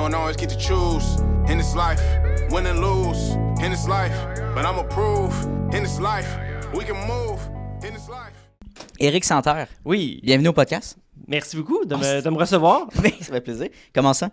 don't always get to choose in this life, win and lose in this life, but I'ma prove in this life, we can move in this life. Éric Santerre, Oui, bienvenue au podcast. merci beaucoup de me recevoir. Ça fait plaisir. Comment ça?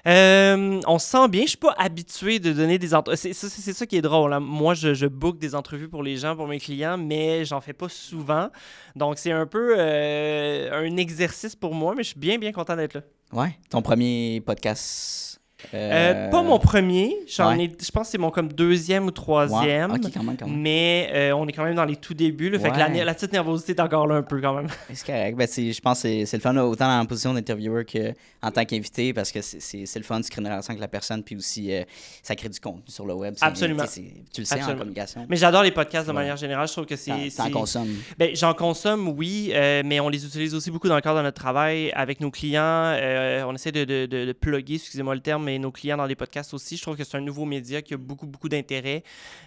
On se sent bien. Je suis pas habitué de donner des entrevues. C'est ça qui est drôle, hein. Moi, je book des entrevues pour les gens, pour mes clients, mais j'en fais pas souvent. Donc, c'est un peu un exercice pour moi, mais je suis bien content d'être là. Ouais, ton premier podcast. Pas mon premier. Ouais. Je pense que c'est mon comme deuxième ou troisième. Ouais. Ok, quand même. Mais on est quand même dans les tout débuts. Là, fait que Ouais. la petite nervosité est encore là un peu quand même. C'est correct. Ben, je pense que c'est le fun, autant dans la position d'intervieweur qu'en tant qu'invité, parce que c'est le fun, tu crées une relation avec la personne, puis aussi, ça crée du contenu sur le web. Absolument. Tu le sais, en Absolument. communication. Mais j'adore les podcasts de Ouais. manière générale. Je trouve que T'en consommes. Ben, j'en consomme, oui, mais on les utilise aussi beaucoup dans le cadre de notre travail avec nos clients. On essaie de plugger, excusez-moi le terme, mais nos clients dans les podcasts aussi. Je trouve que c'est un nouveau média qui a beaucoup d'intérêt.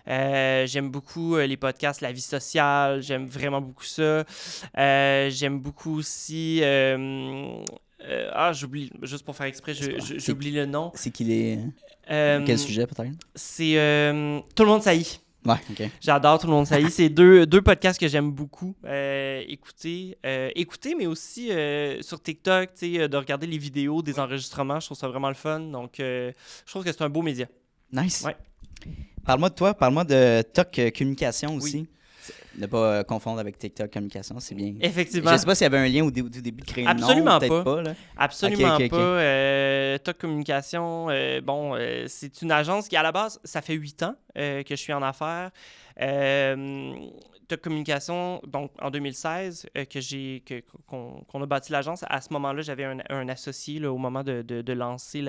J'aime beaucoup les podcasts, la vie sociale. J'aime vraiment beaucoup ça. J'aime beaucoup aussi... j'oublie, juste pour faire exprès, j'oublie le nom. C'est qu'il est. Euh, Quel sujet, peut-être? C'est Tout le monde saillit. Ouais, ok. J'adore Tout le monde saillit. C'est deux podcasts que j'aime beaucoup écouter, mais aussi sur TikTok, de regarder les vidéos des enregistrements. Je trouve ça vraiment le fun. Donc, je trouve que c'est un beau média. Nice. Ouais. Parle-moi de toi, parle-moi de TOC Communication aussi. Oui. Ne pas confondre avec TikTok Communication, c'est bien. Effectivement. Je sais pas s'il y avait un lien au début de créer le nom. Absolument Peut-être pas. pas là. Absolument Ok. pas. TOC Communication, c'est une agence qui, à la base, ça fait 8 ans que je suis en affaires. TOC Communication, donc en 2016, qu'on a bâti l'agence. À ce moment-là, j'avais un associé là, au moment de lancer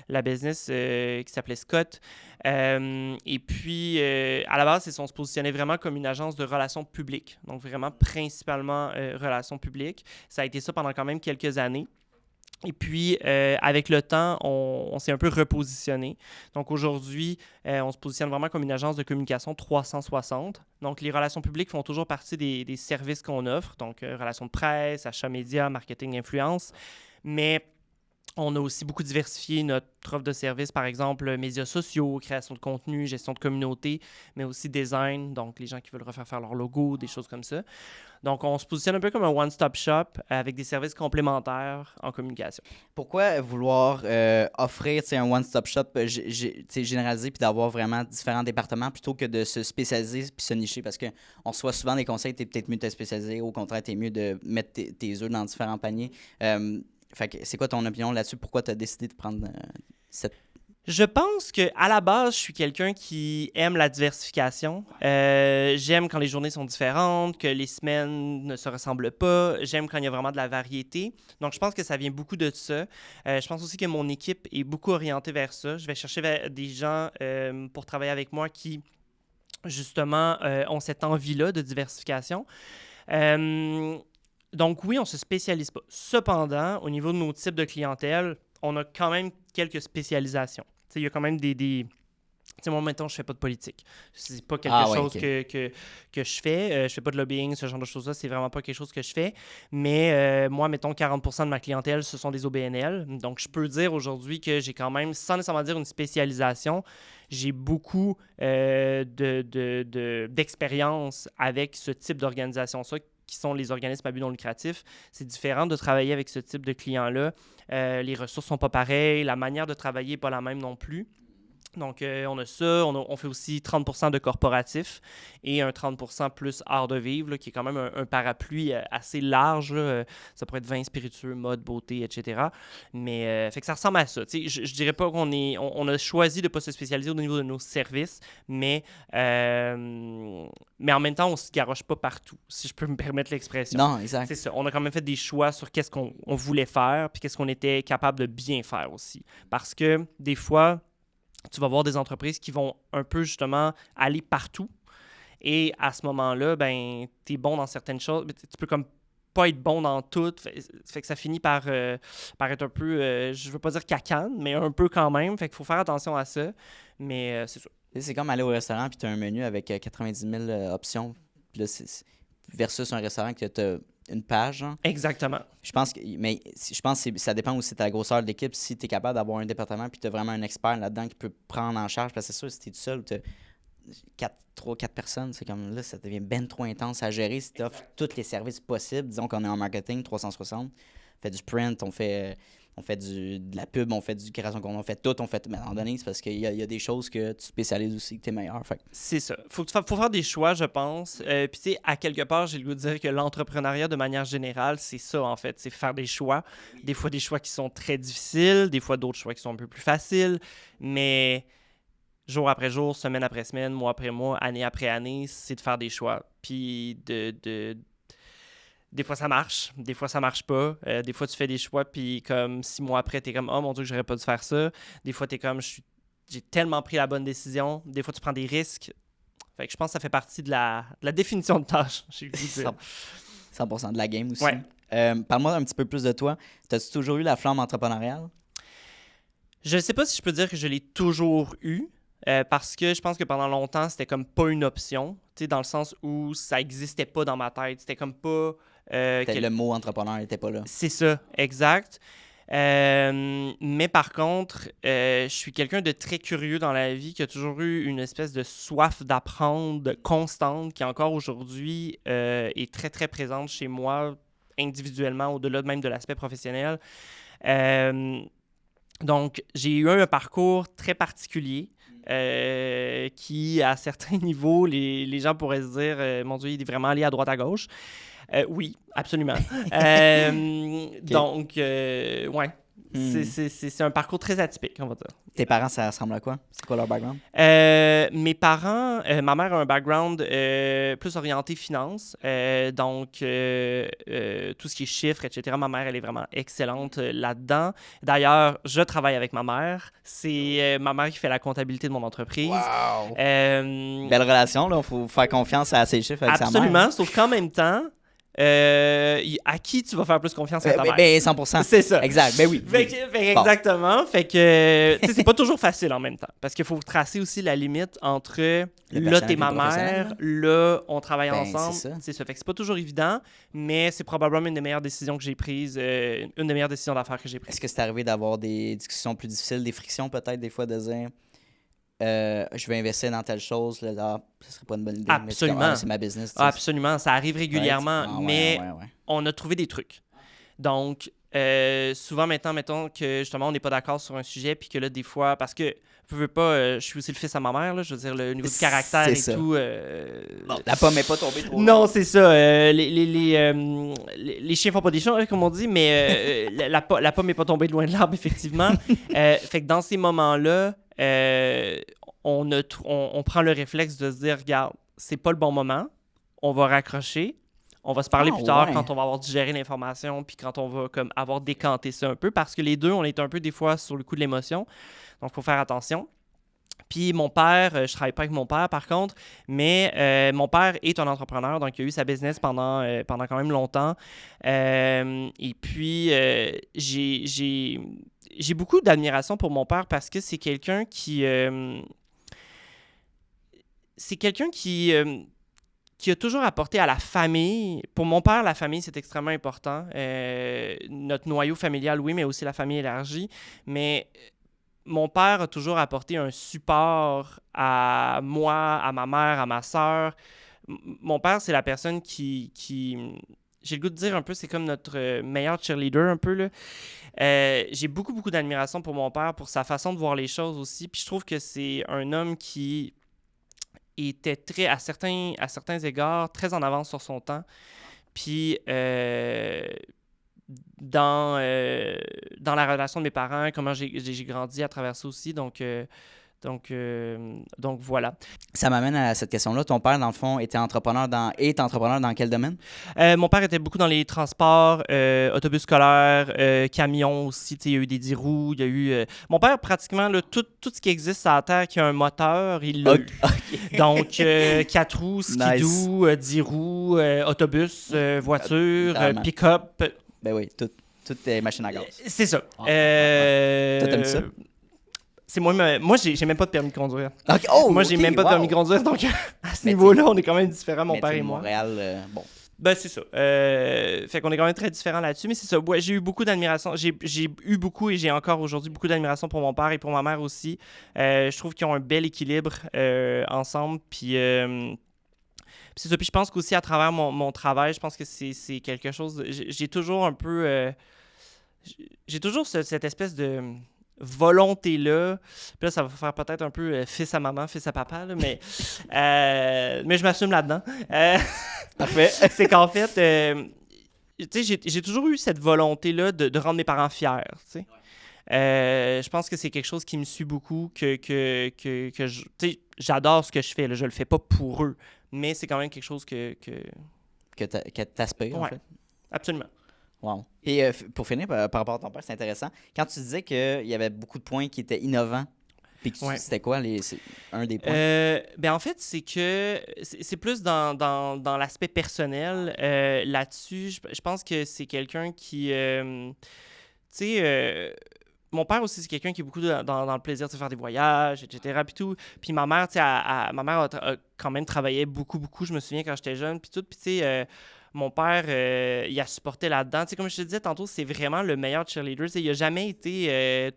la business qui s'appelait Scott. Et puis, à la base, on se positionnait vraiment comme une agence de relations publiques. Donc, vraiment, principalement relations publiques. Ça a été ça pendant quand même quelques années. Et puis, avec le temps, on s'est un peu repositionné. Donc, aujourd'hui, on se positionne vraiment comme une agence de communication 360. Donc, les relations publiques font toujours partie des services qu'on offre. Donc, relations de presse, achats médias, marketing, influence. Mais on a aussi beaucoup diversifié notre offre de services, par exemple, médias sociaux, création de contenu, gestion de communauté, mais aussi design, donc les gens qui veulent refaire faire leur logo, des choses comme ça. Donc, on se positionne un peu comme un one-stop shop avec des services complémentaires en communication. Pourquoi vouloir offrir un one-stop shop généralisé puis d'avoir vraiment différents départements plutôt que de se spécialiser puis se nicher? Parce qu'on reçoit souvent des conseils, t'es peut-être mieux de te spécialiser, au contraire, t'es mieux de mettre tes œufs dans différents paniers. Fait que c'est quoi ton opinion là-dessus? Pourquoi tu as décidé de prendre cette... Je pense qu'à la base, je suis quelqu'un qui aime la diversification. J'aime quand les journées sont différentes, que les semaines ne se ressemblent pas. J'aime quand il y a vraiment de la variété. Donc, je pense que ça vient beaucoup de ça. Je pense aussi que mon équipe est beaucoup orientée vers ça. Je vais chercher des gens pour travailler avec moi qui, justement, ont cette envie-là de diversification. Donc oui, on ne se spécialise pas. Cependant, au niveau de nos types de clientèle, on a quand même quelques spécialisations. Il y a quand même des... moi, maintenant, je ne fais pas de politique. C'est pas quelque chose que je fais. Je fais pas de lobbying, ce genre de choses-là. C'est vraiment pas quelque chose que je fais. Mais moi, mettons, 40% de ma clientèle, ce sont des OBNL. Donc, je peux dire aujourd'hui que j'ai quand même, sans nécessairement dire une spécialisation, j'ai beaucoup d'expérience avec ce type d'organisation-là, qui sont les organismes à but non lucratif. C'est différent de travailler avec ce type de clients-là. Les ressources sont pas pareilles, la manière de travailler n'est pas la même non plus. Donc, on a ça. On fait aussi 30% de corporatifs et un 30% plus art de vivre, là, qui est quand même un parapluie assez large. Là. Ça pourrait être vin spiritueux, mode, beauté, etc. Mais fait que ça ressemble à ça. Je dirais pas on a choisi de ne pas se spécialiser au niveau de nos services, mais en même temps, on ne se garoche pas partout, si je peux me permettre l'expression. Non, exact. C'est ça. On a quand même fait des choix sur qu'est-ce qu'on voulait faire puis qu'est-ce qu'on était capable de bien faire aussi. Parce que des fois, tu vas voir des entreprises qui vont un peu justement aller partout. Et à ce moment-là, ben, tu es bon dans certaines choses. Tu peux comme pas être bon dans tout. Fait que ça finit par être un peu, je veux pas dire cacane, mais un peu quand même. Fait qu'il faut faire attention à ça. Mais c'est ça. C'est comme aller au restaurant puis tu as un menu avec 90 000 options. Puis là, versus un restaurant que tu as une page. Hein. Exactement. Je pense que ça dépend aussi de ta grosseur de l'équipe. Si tu es capable d'avoir un département puis tu as vraiment un expert là-dedans qui peut prendre en charge, parce que c'est sûr, si tu es tout seul, tu as 3-4 personnes, c'est comme là, ça devient ben trop intense à gérer si tu offres tous les services possibles. Disons qu'on est en marketing 360, on fait du print, on fait de la pub, on fait du création de contenu, on fait tout. Mais à un moment donné, c'est parce qu'il y a des choses que tu spécialises aussi, que tu es meilleur. Fait. C'est ça. Faut faire des choix, je pense. Puis tu sais, à quelque part, j'ai le goût de dire que l'entrepreneuriat, de manière générale, c'est ça, en fait. C'est faire des choix. Des fois, des choix qui sont très difficiles. Des fois, d'autres choix qui sont un peu plus faciles. Mais jour après jour, semaine après semaine, mois après mois, année après année, c'est de faire des choix. Puis des fois, ça marche. Des fois, ça marche pas. Des fois, tu fais des choix, puis comme 6 mois après, t'es comme « Oh mon Dieu, que j'aurais pas dû faire ça. » Des fois, t'es comme « J'ai tellement pris la bonne décision. » Des fois, tu prends des risques. Fait que je pense que ça fait partie de la définition de tâche. J'ai le goût de dire. 100% de la game aussi. Ouais. Parle-moi un petit peu plus de toi. T'as-tu toujours eu la flamme entrepreneuriale? Je sais pas si je peux dire que je l'ai toujours eu. Parce que je pense que pendant longtemps, c'était comme pas une option. Tu sais, dans le sens où ça existait pas dans ma tête. C'était comme pas... Le mot entrepreneur n'était pas là. C'est ça, exact. Mais par contre, je suis quelqu'un de très curieux dans la vie, qui a toujours eu une espèce de soif d'apprendre constante, qui encore aujourd'hui est très, très présente chez moi, individuellement, au-delà même de l'aspect professionnel. Donc, j'ai eu un parcours très particulier. Qui, à certains niveaux, les gens pourraient se dire mon Dieu, il est vraiment allé à droite à gauche. Oui, absolument. Okay. Donc, ouais. C'est un parcours très atypique, on va dire. Tes parents, ça ressemble à quoi? C'est quoi leur background? Mes parents, ma mère a un background plus orienté finance. Donc, tout ce qui est chiffres, etc. Ma mère, elle est vraiment excellente là-dedans. D'ailleurs, je travaille avec ma mère. C'est ma mère qui fait la comptabilité de mon entreprise. Wow! Belle relation, là. Il faut faire confiance à ses chiffres avec sa mère. Absolument, sauf qu'en même temps, à qui tu vas faire plus confiance à ta mère? 100%. C'est ça. Exact. Ben oui. Exactement. Bon. Fait que, tu sais, c'est pas toujours facile en même temps. Parce qu'il faut tracer aussi la limite entre là, t'es ma mère, là, on travaille ensemble. C'est ça. Fait que c'est pas toujours évident, mais c'est probablement une des meilleures décisions que j'ai prises, une des meilleures décisions d'affaires que j'ai prises. Est-ce que c'est arrivé d'avoir des discussions plus difficiles, des frictions peut-être, des fois, de dire je vais investir dans telle chose, là, ce serait pas une bonne idée. Absolument. Mais c'est ma business. Absolument, ça arrive régulièrement, mais on a trouvé des trucs. Donc, souvent maintenant, mettons que justement on n'est pas d'accord sur un sujet, puis que là, des fois, parce que je veux pas, je suis aussi le fils à ma mère, là, je veux dire, le niveau de caractère et tout. La pomme n'est pas tombée trop. Non, c'est ça. Les chiens font pas des chats, comme on dit, mais la pomme n'est pas tombée de loin de l'arbre, effectivement. Fait que dans ces moments-là, on prend le réflexe de se dire, regarde, c'est pas le bon moment, on va raccrocher, on va se parler plus tard quand on va avoir digéré l'information, puis quand on va comme avoir décanté ça un peu, parce que les deux, on est un peu des fois sur le coup de l'émotion, donc il faut faire attention. Puis mon père, je travaille pas avec mon père par contre, mais mon père est un entrepreneur, donc il a eu sa business pendant quand même longtemps. Et puis j'ai beaucoup d'admiration pour mon père parce que c'est quelqu'un qui a toujours apporté à la famille. Pour mon père, la famille, c'est extrêmement important. Notre noyau familial, oui, mais aussi la famille élargie. Mais mon père a toujours apporté un support à moi, à ma mère, à ma sœur. Mon père, c'est la personne qui j'ai le goût de dire un peu, c'est comme notre meilleur cheerleader un peu, là. J'ai beaucoup, beaucoup d'admiration pour mon père, pour sa façon de voir les choses aussi. Puis je trouve que c'est un homme qui était très, à certains égards, très en avance sur son temps. Puis dans la relation de mes parents, comment j'ai grandi à travers ça aussi. Donc voilà. Ça m'amène à cette question-là. Ton père, dans le fond, est entrepreneur dans quel domaine? Mon père était beaucoup dans les transports, autobus scolaires, camions aussi. Il y a eu des 10 roues. Il y a eu... Mon père, pratiquement, là, tout ce qui existe sur la Terre qui a un moteur, il l'a eu. Okay. Donc, 4 roues, skidoo, nice. 10 roues, autobus, voiture, pick-up. Ben oui, tout est machine à gaz. C'est ça. Toi, t'aimes ça? C'est moi, j'ai même pas de permis de conduire. Okay. Oh, moi, j'ai même pas de permis de conduire, donc à ce niveau-là, on est quand même différents, mon père et moi. Montréal, bon. Ben, c'est ça. Fait qu'on est quand même très différents là-dessus, mais c'est ça. Ouais, j'ai eu beaucoup d'admiration. J'ai eu beaucoup et j'ai encore aujourd'hui beaucoup d'admiration pour mon père et pour ma mère aussi. Je trouve qu'ils ont un bel équilibre ensemble. Puis c'est ça. Puis je pense qu'aussi à travers mon travail, je pense que c'est quelque chose. J'ai toujours un peu. J'ai toujours cette espèce de volonté-là. Puis là, ça va faire peut-être un peu fils à maman, fils à papa, là, mais je m'assume là-dedans. Parfait. C'est qu'en fait, tu sais, j'ai toujours eu cette volonté-là de rendre mes parents fiers, tu sais. Je pense que c'est quelque chose qui me suit beaucoup, que tu sais, j'adore ce que je fais, là, je le fais pas pour eux, mais c'est quand même quelque chose que Que t'aspires, en ouais, fait. absolument. Wow. Et pour finir, par rapport à ton père, c'est intéressant. Quand tu disais qu'il y avait beaucoup de points qui étaient innovants, puis Ouais. c'était quoi un des points? Ben en fait, c'est que c'est plus dans l'aspect personnel. Là-dessus, je pense que c'est quelqu'un qui... tu sais, mon père aussi, c'est quelqu'un qui est beaucoup dans le plaisir de faire des voyages, etc. Puis tout. Puis ma mère, tu sais, ma mère a quand même travaillé beaucoup, beaucoup, je me souviens, quand j'étais jeune. Puis tout. Puis tu sais, mon père, il a supporté là-dedans. Tu sais, comme je te disais tantôt, c'est vraiment le meilleur cheerleader. Tu sais, il n'a jamais été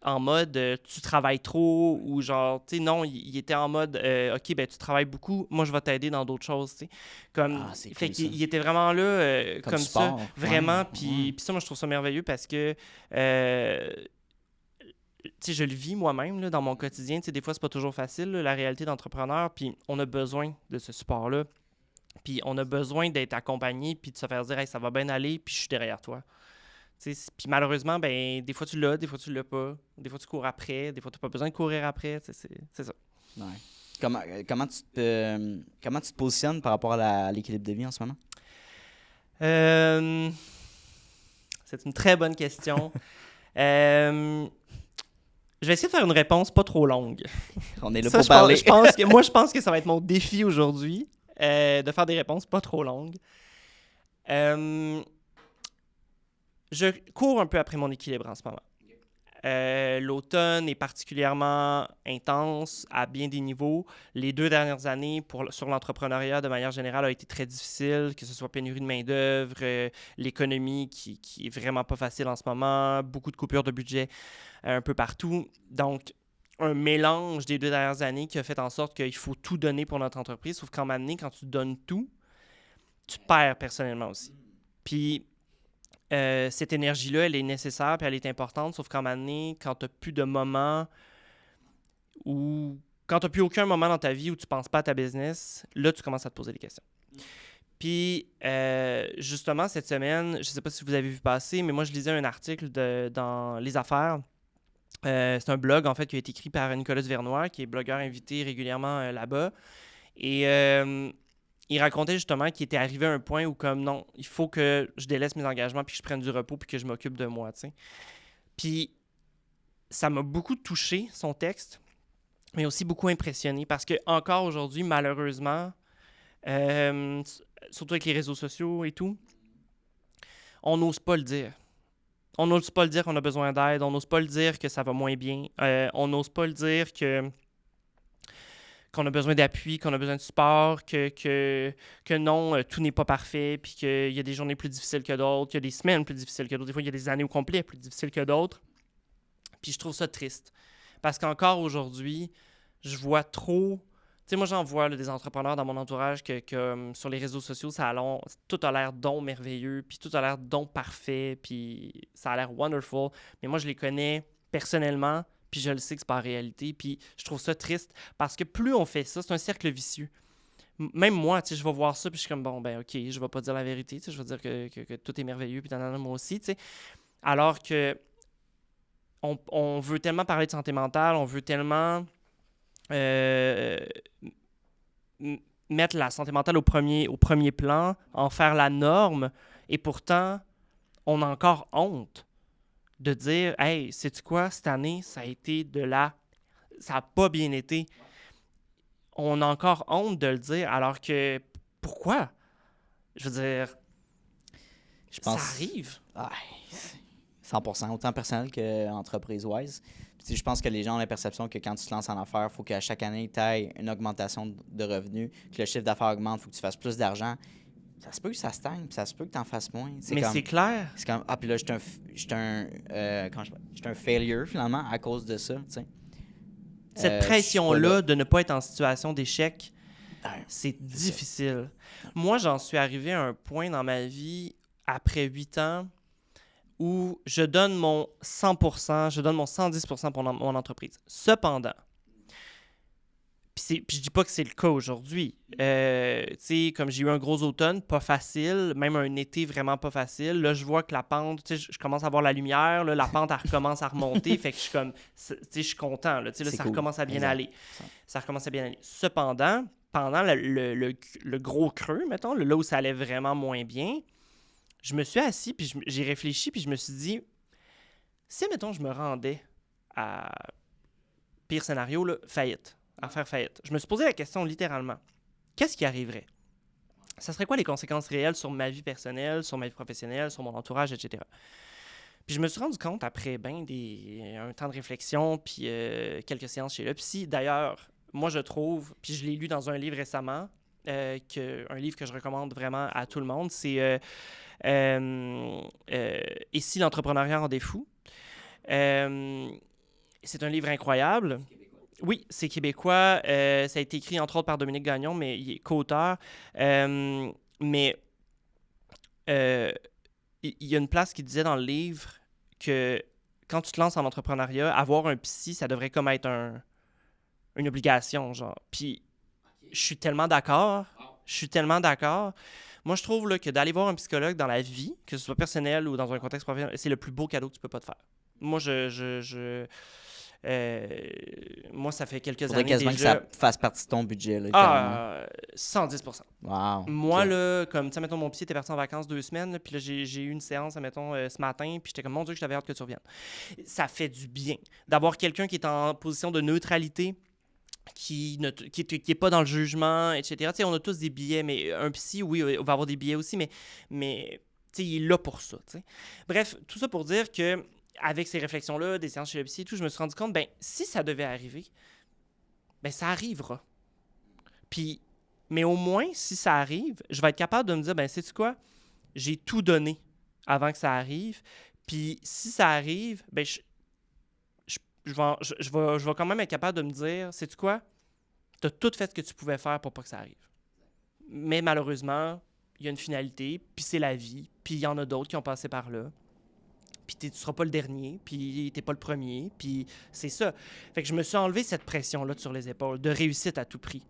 en mode tu travailles trop ou genre, tu sais, non, il était en mode ok, ben tu travailles beaucoup, moi je vais t'aider dans d'autres choses, tu sais. Comme, Ah, c'est fait cool, qu'il ça. il était vraiment là Comme comme support, ça, vraiment. ouais, Puis ça, moi je trouve ça merveilleux parce que tu sais, je le vis moi-même là, dans mon quotidien. Tu sais, des fois, c'est pas toujours facile, là, la réalité d'entrepreneur. Puis on a besoin de ce support-là. Puis on a besoin d'être accompagné, puis de se faire dire, hey, ça va bien aller, puis je suis derrière toi. Tu sais, puis malheureusement, ben, des fois tu l'as, des fois tu l'as pas. Des fois tu cours après, des fois tu n'as pas besoin de courir après. Tu sais, c'est ça. Ouais. Comment tu te positionnes par rapport à l'équilibre de vie en ce moment? Euh, c'est une très bonne question. Je vais essayer de faire une réponse pas trop longue. On est là Ça, pour parler. je pense que ça va être mon défi aujourd'hui, de faire des réponses pas trop longues. Je cours un peu après mon équilibre en ce moment. L'automne est particulièrement intense à bien des niveaux. Les 2 dernières années sur l'entrepreneuriat de manière générale a été très difficile, que ce soit pénurie de main-d'œuvre, l'économie qui est vraiment pas facile en ce moment, beaucoup de coupures de budget un peu partout. Donc, un mélange des 2 dernières années qui a fait en sorte qu'il faut tout donner pour notre entreprise, sauf qu'en moment donné, quand tu donnes tout, tu perds personnellement aussi. Puis, cette énergie-là, elle est nécessaire puis elle est importante, sauf qu'en moment donné, quand tu n'as plus de moments où... Quand tu n'as plus aucun moment dans ta vie où tu ne penses pas à ta business, là, tu commences à te poser des questions. Puis, justement, cette semaine, je ne sais pas si vous avez vu passer, mais moi, je lisais un article dans Les Affaires. C'est un blog, en fait, qui a été écrit par Nicolas Vernois, qui est blogueur invité régulièrement là-bas. Et il racontait justement qu'il était arrivé à un point où, comme non, il faut que je délaisse mes engagements, puis que je prenne du repos, puis que je m'occupe de moi, tu sais. Puis ça m'a beaucoup touché, son texte, mais aussi beaucoup impressionné, parce que encore aujourd'hui, malheureusement, surtout avec les réseaux sociaux et tout, on n'ose pas le dire. On n'ose pas le dire qu'on a besoin d'aide, on n'ose pas le dire que ça va moins bien, on n'ose pas le dire qu'on a besoin d'appui, qu'on a besoin de support, que non, tout n'est pas parfait, puis qu'il y a des journées plus difficiles que d'autres, qu'il y a des semaines plus difficiles que d'autres, des fois il y a des années au complet plus difficiles que d'autres. Puis je trouve ça triste. Parce qu'encore aujourd'hui, je vois trop... Tu sais, moi j'en vois là, des entrepreneurs dans mon entourage que sur les réseaux sociaux, tout a l'air donc merveilleux, puis tout a l'air donc parfait, puis ça a l'air wonderful. Mais moi je les connais personnellement, puis je le sais que c'est pas la réalité, puis je trouve ça triste parce que plus on fait ça, c'est un cercle vicieux. Même moi, tu sais, je vais voir ça, puis je suis comme, bon, ben ok, je vais pas dire la vérité, tu sais, je vais dire que tout est merveilleux, puis moi aussi, tu sais. Alors que on veut tellement parler de santé mentale, on veut tellement mettre la santé mentale au premier plan, en faire la norme, et pourtant, on a encore honte de dire « Hey, sais-tu quoi, cette année, ça a été ça n'a pas bien été. » On a encore honte de le dire, alors que... Pourquoi? Je veux dire... Je pense... Ça arrive. Ah, 100%, autant personnel qu'entreprise-wise. Puis, je pense que les gens ont la perception que quand tu te lances en affaires, il faut qu'à chaque année, tu aies une augmentation de revenus, que le chiffre d'affaires augmente, il faut que tu fasses plus d'argent. ça se peut que ça stagne, puis ça se peut que t'en fasses moins. Mais c'est clair. C'est comme, ah, puis là, j'étais un failure, finalement, à cause de ça, tu sais. Cette Je suis pas pression-là là. de ne pas être en situation d'échec, Ouais, c'est ça. difficile. Moi, j'en suis arrivé à un point dans ma vie, après 8 ans, où je donne mon 100%, je donne mon 110% pour mon entreprise. Cependant, puis je dis pas que c'est le cas aujourd'hui. Tu sais, comme j'ai eu un gros automne, pas facile, même un été vraiment pas facile. Là, je vois que la pente, tu sais, je commence à voir la lumière, là, la pente, elle recommence à remonter, fait que je suis comme, tu sais, je suis content, là, tu sais, là, C'est ça cool. recommence à bien Exact. aller. Ça recommence à bien aller. Cependant, pendant le gros creux, mettons, là où ça allait vraiment moins bien, je me suis assis, puis j'ai réfléchi, puis je me suis dit, si, mettons, je me rendais à pire scénario, là, faillite, à faire faillite. Je me suis posé la question littéralement, qu'est-ce qui arriverait? Ça serait quoi les conséquences réelles sur ma vie personnelle, sur ma vie professionnelle, sur mon entourage, etc. Puis je me suis rendu compte après un temps de réflexion, puis quelques séances chez le psy. D'ailleurs, moi je trouve, puis je l'ai lu dans un livre récemment, un livre que je recommande vraiment à tout le monde, c'est Et si l'entrepreneuriat rendait fou? C'est un livre incroyable. Oui, c'est québécois. Ça a été écrit entre autres par Dominique Gagnon, mais il est co-auteur. Mais il y a une place qui disait dans le livre que quand tu te lances en entrepreneuriat, avoir un psy, ça devrait comme être une obligation, genre. Puis je suis tellement d'accord. Je suis tellement d'accord. Moi, je trouve là, que d'aller voir un psychologue dans la vie, que ce soit personnel ou dans un contexte professionnel, c'est le plus beau cadeau que tu peux pas te faire. Moi, moi, ça fait quelques Faudrait années quasiment déjà. que ça fasse partie de ton budget, là, littéralement. 110%. Wow. Moi, Ok. là, comme, tu sais, mettons, mon psy était parti en vacances 2 semaines, là, puis là, j'ai eu une séance, mettons, ce matin, puis j'étais comme, mon Dieu, que j'avais hâte que tu reviennes. Ça fait du bien d'avoir quelqu'un qui est en position de neutralité, qui est pas dans le jugement, etc. Tu sais, on a tous des billets, mais un psy, oui, on va avoir des billets aussi, mais tu sais, il est là pour ça, tu sais. Bref, tout ça pour dire que avec ces réflexions-là, des séances chez le psy et tout, je me suis rendu compte, ben si ça devait arriver, ben ça arrivera. Puis, mais au moins, si ça arrive, je vais être capable de me dire, ben sais-tu quoi? J'ai tout donné avant que ça arrive. Puis si ça arrive, ben je vais quand même être capable de me dire, sais-tu quoi? Tu as tout fait ce que tu pouvais faire pour pas que ça arrive. Mais malheureusement, il y a une finalité, puis c'est la vie, puis il y en a d'autres qui ont passé par là. Puis tu seras pas le dernier, puis t'es pas le premier, puis c'est ça. Fait que je me suis enlevé cette pression-là sur les épaules, de réussite à tout prix.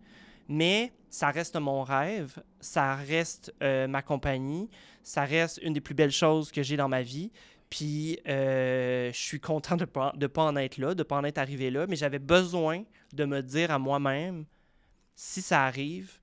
Mais ça reste mon rêve, ça reste ma compagnie, ça reste une des plus belles choses que j'ai dans ma vie. Puis je suis content de pas en être là, de pas en être arrivé là, mais j'avais besoin de me dire à moi-même, si ça arrive,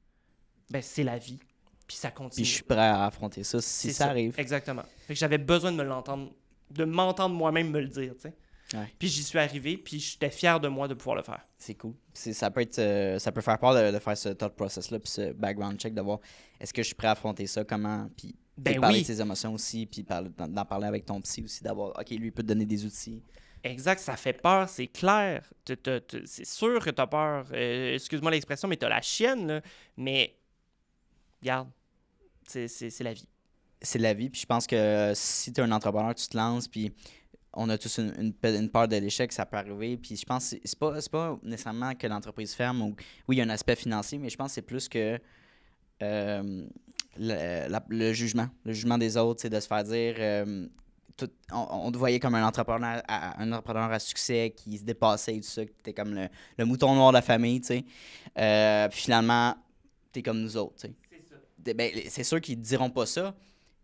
ben c'est la vie, puis ça continue. Puis je suis prêt à affronter ça si C'est ça arrive. Exactement. Fait que j'avais besoin de m'entendre moi-même me le dire, tu sais. Ouais. Puis j'y suis arrivé, puis j'étais fier de moi de pouvoir le faire. C'est cool. Ça peut faire peur de faire ce thought process-là, puis ce background check, de voir est-ce que je suis prêt à affronter ça, comment, puis Ben parler oui. de ses émotions aussi, puis d'en parler avec ton psy aussi, d'avoir, OK, lui, il peut te donner des outils. Exact, ça fait peur, c'est clair. C'est sûr que t'as peur. Excuse-moi l'expression, mais t'as la chienne, là. Mais, regarde, c'est la vie. C'est la vie, puis je pense que si tu es un entrepreneur, tu te lances, puis on a tous une peur de l'échec, ça peut arriver, puis je pense que c'est pas nécessairement que l'entreprise ferme, ou oui, il y a un aspect financier, mais je pense que c'est plus que le jugement des autres, c'est de se faire dire on te voyait comme un entrepreneur à succès qui se dépassait et tout ça, qui était comme le mouton noir de la famille, tu sais. Puis finalement, t'es comme nous autres, tu sais. C'est ça. Ben, c'est sûr qu'ils ne diront pas ça,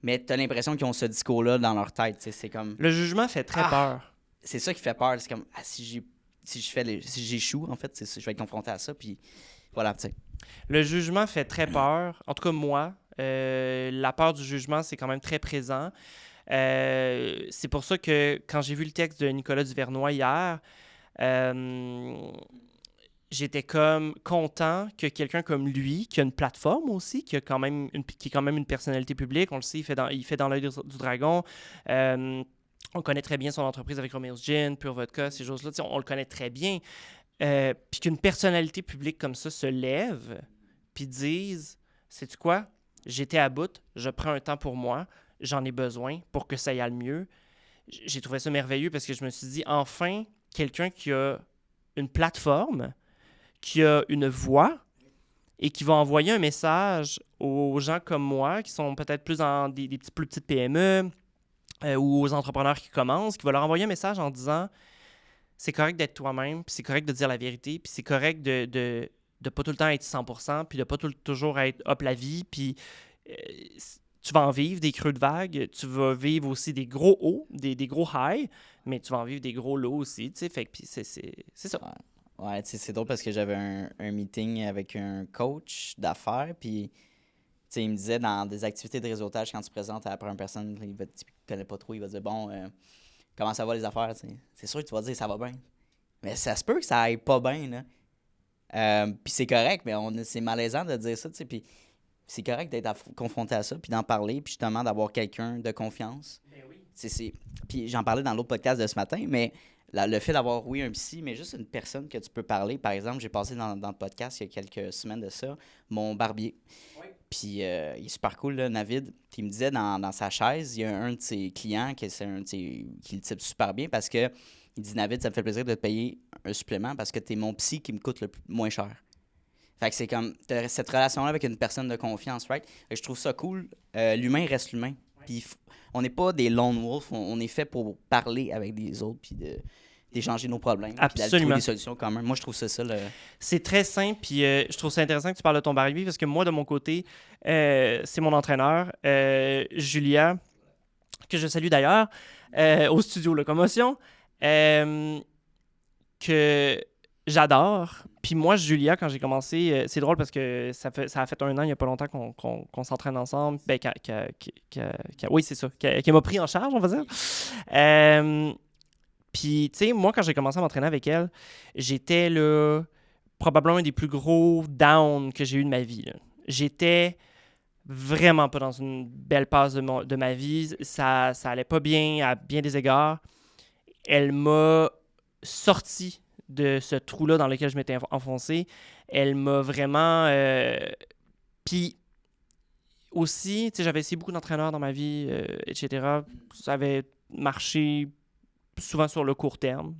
mais t'as l'impression qu'ils ont ce discours-là dans leur tête, tu sais. C'est comme... Le jugement fait très peur. C'est ça qui fait peur. C'est comme, si j'échoue, en fait, je vais être confronté à ça, puis voilà, tu sais. Le jugement fait très peur. En tout cas, moi, la peur du jugement, c'est quand même très présent. C'est pour ça que quand j'ai vu le texte de Nicolas Duvernois hier, j'étais comme content que quelqu'un comme lui, qui a une plateforme aussi, qui est quand même une personnalité publique, on le sait, il fait dans l'œil du dragon. On connaît très bien son entreprise avec Romeo's Gin, Pure Vodka, ces choses-là. On le connaît très bien. Puis qu'une personnalité publique comme ça se lève puis dise, sais-tu quoi? j'étais à bout, je prends un temps pour moi, j'en ai besoin pour que ça y aille mieux. J'ai trouvé ça merveilleux parce que je me suis dit, enfin, quelqu'un qui a une plateforme, qui a une voix et qui va envoyer un message aux gens comme moi, qui sont peut-être plus dans des plus petites PME ou aux entrepreneurs qui commencent, qui va leur envoyer un message en disant c'est correct d'être toi-même, puis c'est correct de dire la vérité, puis c'est correct de pas tout le temps être 100%, puis de pas toujours être hop la vie, puis tu vas en vivre des creux de vagues, tu vas vivre aussi des gros hauts, des gros highs, mais tu vas en vivre des gros lows aussi, tu sais, fait que puis c'est ça. Ouais, tu sais, c'est drôle parce que j'avais un meeting avec un coach d'affaires, puis tu sais, il me disait dans des activités de réseautage, quand tu présentes à la première personne, il ne connaît pas trop, il va dire bon, comment ça va les affaires, tu sais. C'est sûr que tu vas dire ça va bien. Mais ça se peut que ça aille pas bien, là. Puis c'est correct, mais c'est malaisant de dire ça, tu sais. Puis c'est correct d'être confronté à ça, puis d'en parler, puis justement d'avoir quelqu'un de confiance. Ben oui. Puis j'en parlais dans l'autre podcast de ce matin, mais le fait d'avoir, oui, un psy, mais juste une personne que tu peux parler. Par exemple, j'ai passé dans le podcast il y a quelques semaines de ça, mon barbier. Oui. Puis il est super cool, là, Navid. Puis il me disait dans sa chaise, il y a un de ses clients qui le type super bien parce que il dit Navid, ça me fait plaisir de te payer un supplément parce que t'es mon psy qui me coûte le moins cher. Fait que c'est comme cette relation-là avec une personne de confiance, right? Et je trouve ça cool. L'humain reste l'humain. Puis on n'est pas des lone wolves, on est fait pour parler avec les autres puis d'échanger nos problèmes. Puis de trouver des solutions communes. Moi, je trouve ça. C'est très simple, puis je trouve ça intéressant que tu parles de ton barbier parce que moi, de mon côté, c'est mon entraîneur, Julia, que je salue d'ailleurs, au studio Locomotion, que j'adore. Puis moi, Julia, quand j'ai commencé, c'est drôle parce que ça a fait 1 an, il n'y a pas longtemps qu'on s'entraîne ensemble. Ben, oui, c'est ça. Qu'elle m'a pris en charge, on va dire. Puis, tu sais, moi, quand j'ai commencé à m'entraîner avec elle, j'étais là, probablement un des plus gros downs que j'ai eu de ma vie. Là. J'étais vraiment pas dans une belle passe de ma vie. Ça allait pas bien à bien des égards. Elle m'a sorti de ce trou-là dans lequel je m'étais enfoncé. Elle m'a vraiment... Puis aussi, tu sais, j'avais essayé beaucoup d'entraîneurs dans ma vie, etc. Ça avait marché souvent sur le court terme.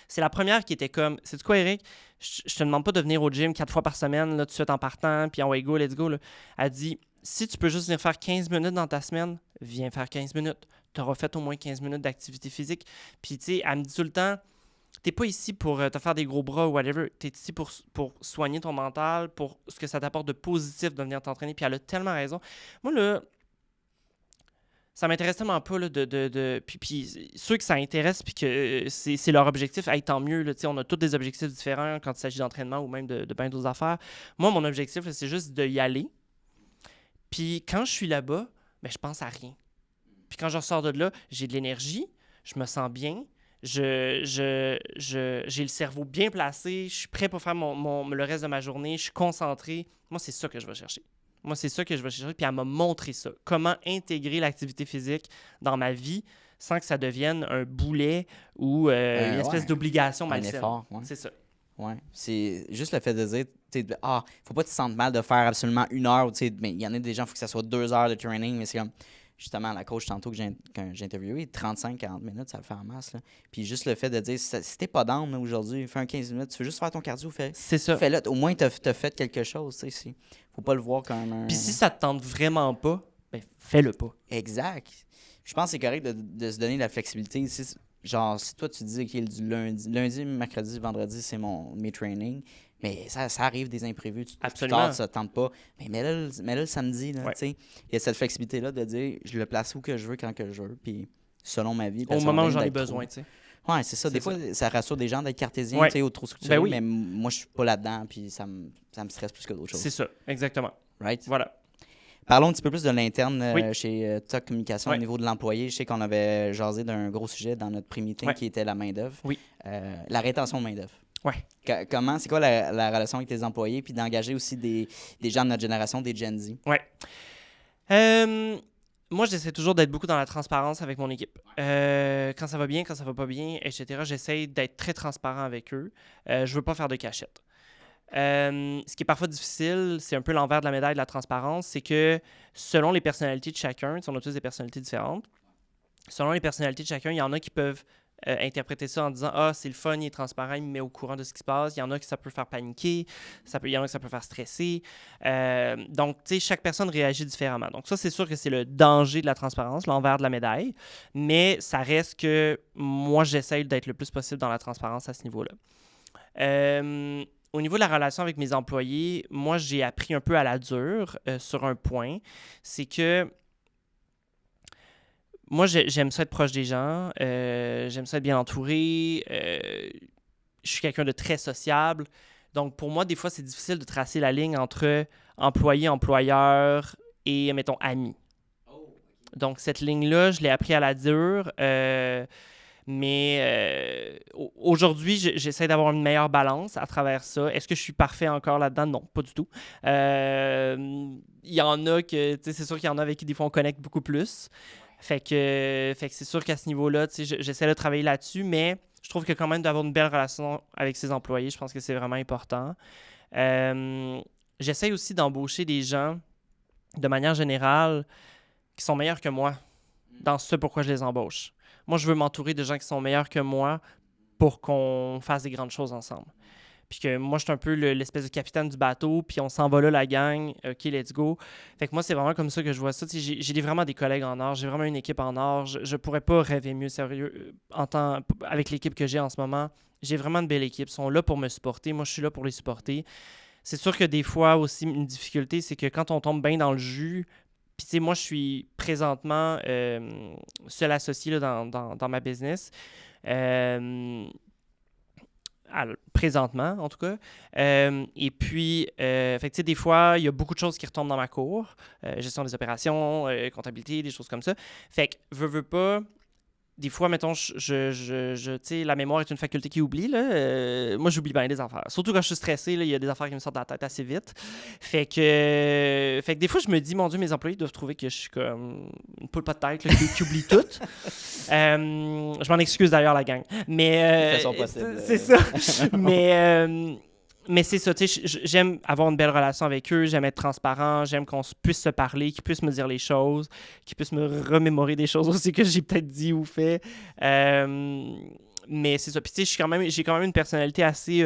C'est la première qui était comme, sais-tu quoi, Eric? Je te demande pas de venir au gym 4 fois par semaine, là, tout de suite en partant, puis en way go, let's go. Là. Elle dit, si tu peux juste venir faire 15 minutes dans ta semaine, viens faire 15 minutes. Tu auras fait au moins 15 minutes d'activité physique. Puis, tu sais, elle me dit tout le temps, t'es pas ici pour te faire des gros bras ou whatever. T'es ici pour soigner ton mental, pour ce que ça t'apporte de positif de venir t'entraîner. Puis elle a tellement raison. Moi, là, ça m'intéresse tellement pas là, puis ceux que ça intéresse puis que c'est leur objectif, hey, tant mieux. Là, on a tous des objectifs différents quand il s'agit d'entraînement ou même de bien d'autres affaires. Moi, mon objectif, là, c'est juste d'y aller. Puis quand je suis là-bas, ben, je pense à rien. Puis quand je ressors de là, j'ai de l'énergie, je me sens bien, j'ai le cerveau bien placé, je suis prêt pour faire le reste de ma journée, je suis concentré. Moi, c'est ça que je vais chercher. Puis elle m'a montré ça. Comment intégrer l'activité physique dans ma vie sans que ça devienne un boulet ou une espèce d'obligation malsaine. Un effort, ouais. C'est ça. Ouais. C'est juste le fait de dire, faut pas te sentir mal de faire absolument 1 heure. Mais il y en a des gens, il faut que ça soit 2 heures de training, mais c'est comme, justement, la coach tantôt que j'ai interviewé, 35-40 minutes, ça le fait en masse. Là. Puis juste le fait de dire, si t'es pas down aujourd'hui, fais un 15 minutes, tu veux juste faire ton cardio, c'est ça. Fais-le. Au moins, t'as fait quelque chose. Faut pas le voir comme un... Puis si ça te tente vraiment pas, ben fais-le pas. Exact. Je pense que c'est correct de se donner de la flexibilité. Genre, si toi, tu dis que du lundi, mercredi, vendredi, c'est mes trainings, mais ça arrive des imprévus. Absolument. Ça ne tente pas. Mais mets-le le samedi. Là, il y a cette flexibilité-là de dire, je le place où que je veux, quand que je veux, puis selon ma vie. Au moment où j'en ai besoin, tu sais. Ouais, c'est ça. Des fois, ça rassure des gens d'être cartésien, ou trop structuré, ben oui. Mais moi, je suis pas là-dedans, puis ça me stresse plus que d'autres choses. C'est ça, exactement. Right? Voilà. Parlons un petit peu plus de l'interne chez TOC Communication au niveau de l'employé. Je sais qu'on avait jasé d'un gros sujet dans notre pré-meeting qui était la main-d'œuvre. Oui. La rétention de main-d'œuvre. Ouais. C'est quoi la relation avec tes employés, puis d'engager aussi des gens de notre génération, des Gen Z? Ouais. Moi, j'essaie toujours d'être beaucoup dans la transparence avec mon équipe. Quand ça va bien, quand ça va pas bien, etc., j'essaie d'être très transparent avec eux. Je veux pas faire de cachette. Ce qui est parfois difficile, c'est un peu l'envers de la médaille de la transparence, c'est que selon les personnalités de chacun, on a tous des personnalités différentes, selon les personnalités de chacun, il y en a qui peuvent interpréter ça en disant « Ah, c'est le fun, il est transparent, il me met au courant de ce qui se passe. » Il y en a qui ça peut faire paniquer, il y en a qui ça peut faire stresser. Donc, tu sais, chaque personne réagit différemment. Donc ça, c'est sûr que c'est le danger de la transparence, l'envers de la médaille, mais ça reste que moi, j'essaye d'être le plus possible dans la transparence à ce niveau-là. Au niveau de la relation avec mes employés, moi, j'ai appris un peu à la dure sur un point. C'est que moi, j'aime ça être proche des gens. J'aime ça être bien entouré. Je suis quelqu'un de très sociable. Donc, pour moi, des fois, c'est difficile de tracer la ligne entre employé, employeur et, mettons, ami. Donc, cette ligne-là, je l'ai appris à la dure. Mais aujourd'hui, j'essaie d'avoir une meilleure balance à travers ça. Est-ce que je suis parfait encore là-dedans? Non, pas du tout. Il y en a que, tu sais, c'est sûr qu'il y en a avec qui des fois on connecte beaucoup plus. Fait que c'est sûr qu'à ce niveau-là, tu sais, j'essaie de travailler là-dessus, mais je trouve que quand même d'avoir une belle relation avec ses employés, je pense que c'est vraiment important. J'essaie aussi d'embaucher des gens, de manière générale, qui sont meilleurs que moi dans ce pourquoi je les embauche. Moi, je veux m'entourer de gens qui sont meilleurs que moi pour qu'on fasse des grandes choses ensemble. Puis que moi, je suis un peu l'espèce de capitaine du bateau, puis on s'en va là, la gang, OK, let's go. Fait que moi, c'est vraiment comme ça que je vois ça. J'ai vraiment des collègues en or, j'ai vraiment une équipe en or. Je pourrais pas rêver mieux, sérieux, avec l'équipe que j'ai en ce moment. J'ai vraiment une belle équipe. Ils sont là pour me supporter. Moi, je suis là pour les supporter. C'est sûr que des fois aussi, une difficulté, c'est que quand on tombe bien dans le jus, puis tu sais, moi, je suis présentement seul associé là, dans ma business. Présentement, en tout cas. Et puis, fait que, tu sais, des fois, il y a beaucoup de choses qui retombent dans ma cour. Gestion des opérations, comptabilité, des choses comme ça. Fait que, veux pas... Des fois, mettons, tu sais, la mémoire est une faculté qui oublie, là. Moi, j'oublie bien des affaires. Surtout quand je suis stressé, il y a des affaires qui me sortent de la tête assez vite. Fait que des fois, je me dis, mon Dieu, mes employés doivent trouver que je suis comme une poule pas de tête là, qui oublie tout. Je m'en excuse d'ailleurs, la gang. Mais, de façon possible. C'est ça. Mais c'est ça, tu sais, j'aime avoir une belle relation avec eux, j'aime être transparent, j'aime qu'on puisse se parler, qu'ils puissent me dire les choses, qu'ils puissent me remémorer des choses aussi que j'ai peut-être dit ou fait. Mais c'est ça. Puis tu sais, j'ai quand même une personnalité assez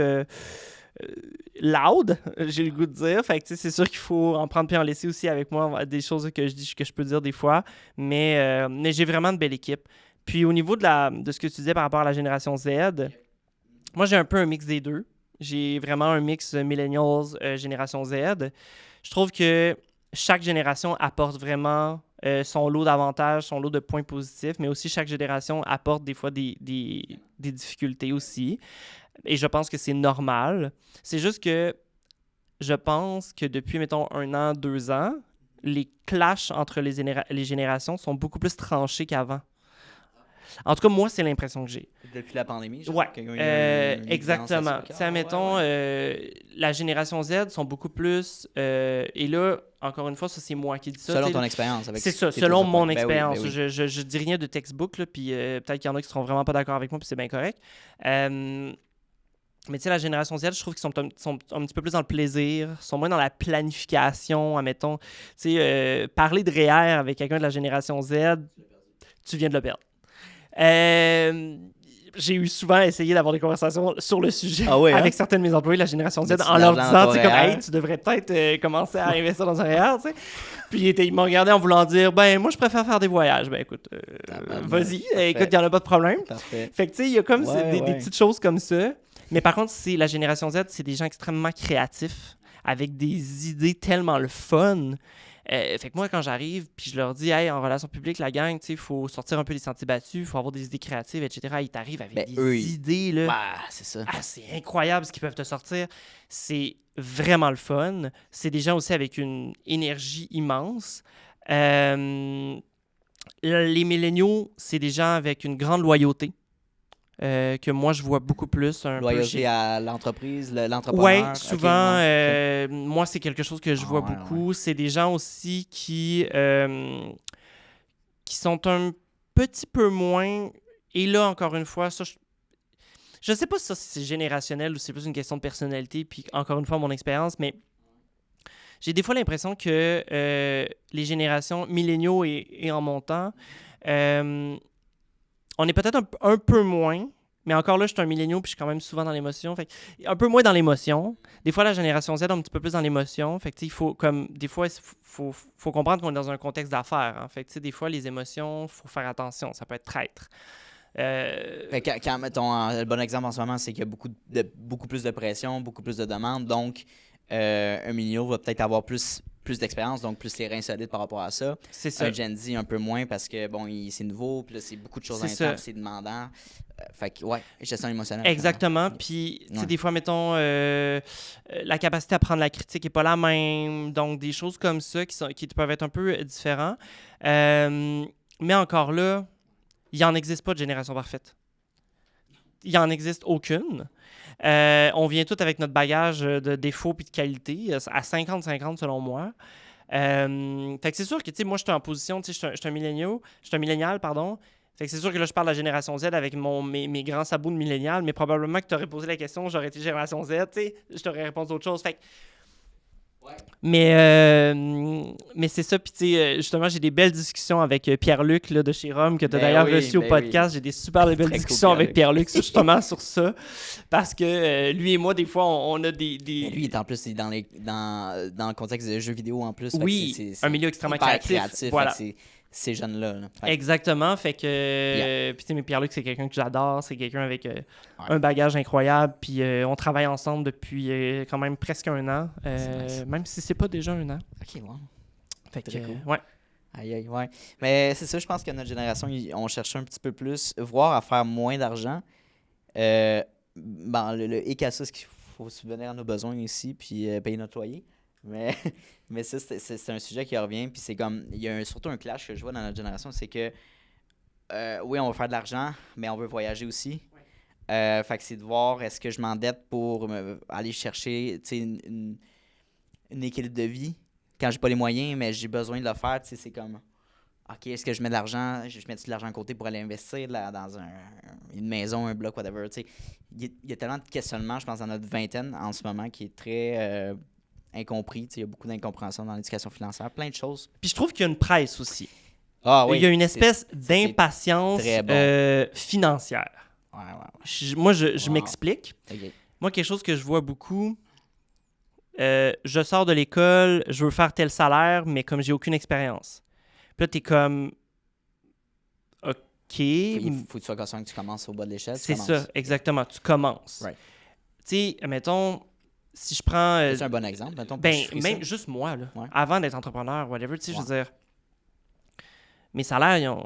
loud, j'ai le goût de dire. Fait que tu sais, c'est sûr qu'il faut en prendre puis en laisser aussi avec moi, des choses que je dis, que je peux dire des fois. Mais j'ai vraiment une belle équipe. Puis au niveau de ce que tu disais par rapport à la génération Z, moi j'ai un peu un mix des deux. J'ai vraiment un mix millennials, génération Z. Je trouve que chaque génération apporte vraiment son lot d'avantages, son lot de points positifs, mais aussi chaque génération apporte des fois des difficultés aussi. Et je pense que c'est normal. C'est juste que je pense que depuis, mettons, 1 an, 2 ans, les clashs entre les générations sont beaucoup plus tranchés qu'avant. En tout cas, moi, c'est l'impression que j'ai. Depuis la pandémie, Ouais, exactement. Tu sais, admettons, la génération Z sont beaucoup plus... et là, encore une fois, ça, c'est moi qui dis ça. Selon ton expérience. C'est ça, selon mon expérience. Ben oui. Je dis rien de textbook, là, puis peut-être qu'il y en a qui seront vraiment pas d'accord avec moi, puis c'est bien correct. Mais tu sais, la génération Z, je trouve qu'ils sont un petit peu plus dans le plaisir, sont moins dans la planification, admettons. Tu sais, parler de REER avec quelqu'un de la génération Z, tu viens de le perdre. J'ai eu souvent essayé d'avoir des conversations sur le sujet avec certains de mes employés de la génération Z en leur disant, tu sais, comme, hey, tu devrais peut-être commencer à investir dans un REER, tu sais. Puis ils m'ont regardé en voulant dire, ben, moi, je préfère faire des voyages. Ben, écoute, vas-y, écoute, il n'y en a pas de problème. Parfait. Fait que, tu sais, il y a comme des petites choses comme ça. Mais par contre, la génération Z, c'est des gens extrêmement créatifs, avec des idées tellement le fun. Fait que moi, quand j'arrive, puis je leur dis, hey, en relations publiques, la gang, tu sais, il faut sortir un peu des sentiers battus, il faut avoir des idées créatives, etc. Ils t'arrivent avec des idées, là. C'est ça. C'est incroyable ce qu'ils peuvent te sortir. C'est vraiment le fun. C'est des gens aussi avec une énergie immense. Les milléniaux, c'est des gens avec une grande loyauté. Que moi, je vois beaucoup plus. Loyauté à l'entreprise, l'entrepreneur? Oui, souvent. Moi, c'est quelque chose que je vois beaucoup. Ouais. C'est des gens aussi qui sont un petit peu moins... Et là, encore une fois, ça, Je sais pas si ça c'est générationnel ou c'est plus une question de personnalité, puis encore une fois, mon expérience, mais j'ai des fois l'impression que les générations milléniaux et en montant, on est peut-être un peu moins, mais encore là, je suis un milléniaux puis je suis quand même souvent dans l'émotion. Fait que, un peu moins dans l'émotion. Des fois, la génération Z est un petit peu plus dans l'émotion. Fait que, il faut, comme, des fois, faut comprendre qu'on est dans un contexte d'affaires. Hein. Fait que, des fois, les émotions, il faut faire attention. Ça peut être traître. Fait que quand mettons, le bon exemple en ce moment, c'est qu'il y a beaucoup plus de pression, beaucoup plus de demandes. Donc, un millénial va peut-être avoir plus d'expérience, donc plus les reins solides par rapport à ça. C'est ça. Un Gen Z un peu moins parce que bon, c'est nouveau, puis là, c'est beaucoup de choses intenses, c'est demandant. Fait que, ouais, gestion émotionnelle. Exactement. Puis, tu sais, des fois, mettons, la capacité à prendre la critique n'est pas la même. Donc, des choses comme ça qui peuvent être un peu différents. Mais encore là, il n'en existe pas de génération parfaite. Il n'en existe aucune. On vient tous avec notre bagage de défauts et de qualité, à 50-50 selon moi. Fait que c'est sûr que, tu sais, moi, je suis en position, tu sais, je suis un millénial, pardon. Fait que c'est sûr que là, je parle de la génération Z avec mes grands sabots de millénial, mais probablement que tu aurais posé la question, j'aurais été génération Z, tu sais, je t'aurais répondu autre chose. Fait que, ouais. Mais c'est ça, puis tu sais, justement, j'ai des belles discussions avec Pierre-Luc là, de chez Rome, que tu as d'ailleurs reçu au podcast. J'ai des super belles discussions cool, avec Pierre-Luc justement sur ça, parce que lui et moi, des fois, on a des... Lui, il est en plus dans le contexte de jeux vidéo en plus. Oui, c'est un milieu extrêmement créatif. Voilà. Ces jeunes-là. Exactement. Fait que puis tu sais, Pierre-Luc, c'est quelqu'un que j'adore. C'est quelqu'un avec un bagage incroyable. Puis on travaille ensemble depuis quand même presque 1 an. Nice. Même si c'est pas déjà 1 an. OK, wow. Fait que, cool. ouais. Aïe, ouais. Mais c'est ça, je pense que notre génération, on cherche un petit peu plus, voire à faire moins d'argent. Le hic à ça, c'est qu'il faut subvenir à nos besoins ici, puis payer notre loyer. Mais ça, c'est un sujet qui revient. Puis c'est comme, il y a surtout un clash que je vois dans notre génération, c'est que, oui, on veut faire de l'argent, mais on veut voyager aussi. Fait que c'est de voir, est-ce que je m'endette pour aller chercher une équilibre de vie quand j'ai pas les moyens, mais j'ai besoin de le faire. C'est comme, OK, est-ce que je mets de l'argent, je mets de l'argent à côté pour aller investir dans une maison, un bloc, whatever. Il y a tellement de questionnements, je pense, dans notre vingtaine en ce moment qui est très... incompris. Il y a beaucoup d'incompréhension dans l'éducation financière, plein de choses. Puis je trouve qu'il y a une presse aussi. Ah oui. Il y a une espèce d'impatience financière. Ouais. Moi, je m'explique. Okay. Moi, quelque chose que je vois beaucoup, je sors de l'école, je veux faire tel salaire, mais comme j'ai aucune expérience. Puis là, t'es comme... OK. Il faut que tu sois conscient que tu commences au bas de l'échelle. C'est ça, exactement. Tu commences. Right. Tu sais, mettons... Si je prends... c'est un bon exemple, mettons. Même juste moi, là, avant d'être entrepreneur, whatever, tu sais, je veux dire, mes salaires,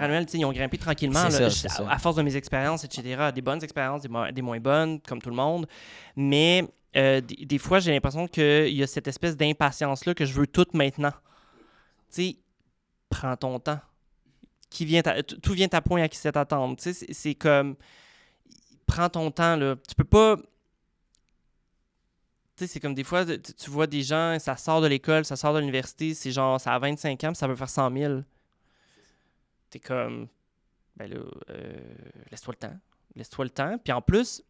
annuels, ils ont grimpé tranquillement, là, à force de mes expériences, etc. Des bonnes expériences, des moins bonnes, comme tout le monde. Mais des fois, j'ai l'impression qu'il y a cette espèce d'impatience-là que je veux tout maintenant. Tu sais, prends ton temps. Tout vient à point à qui c'est attendre. Tu sais, c'est comme... Prends ton temps, là. Tu peux pas... Tu sais, c'est comme des fois, tu vois des gens, ça sort de l'école, ça sort de l'université, c'est genre, ça a 25 ans, puis ça veut faire 100 000. T'es comme, ben là, laisse-toi le temps. Laisse-toi le temps. Puis en plus,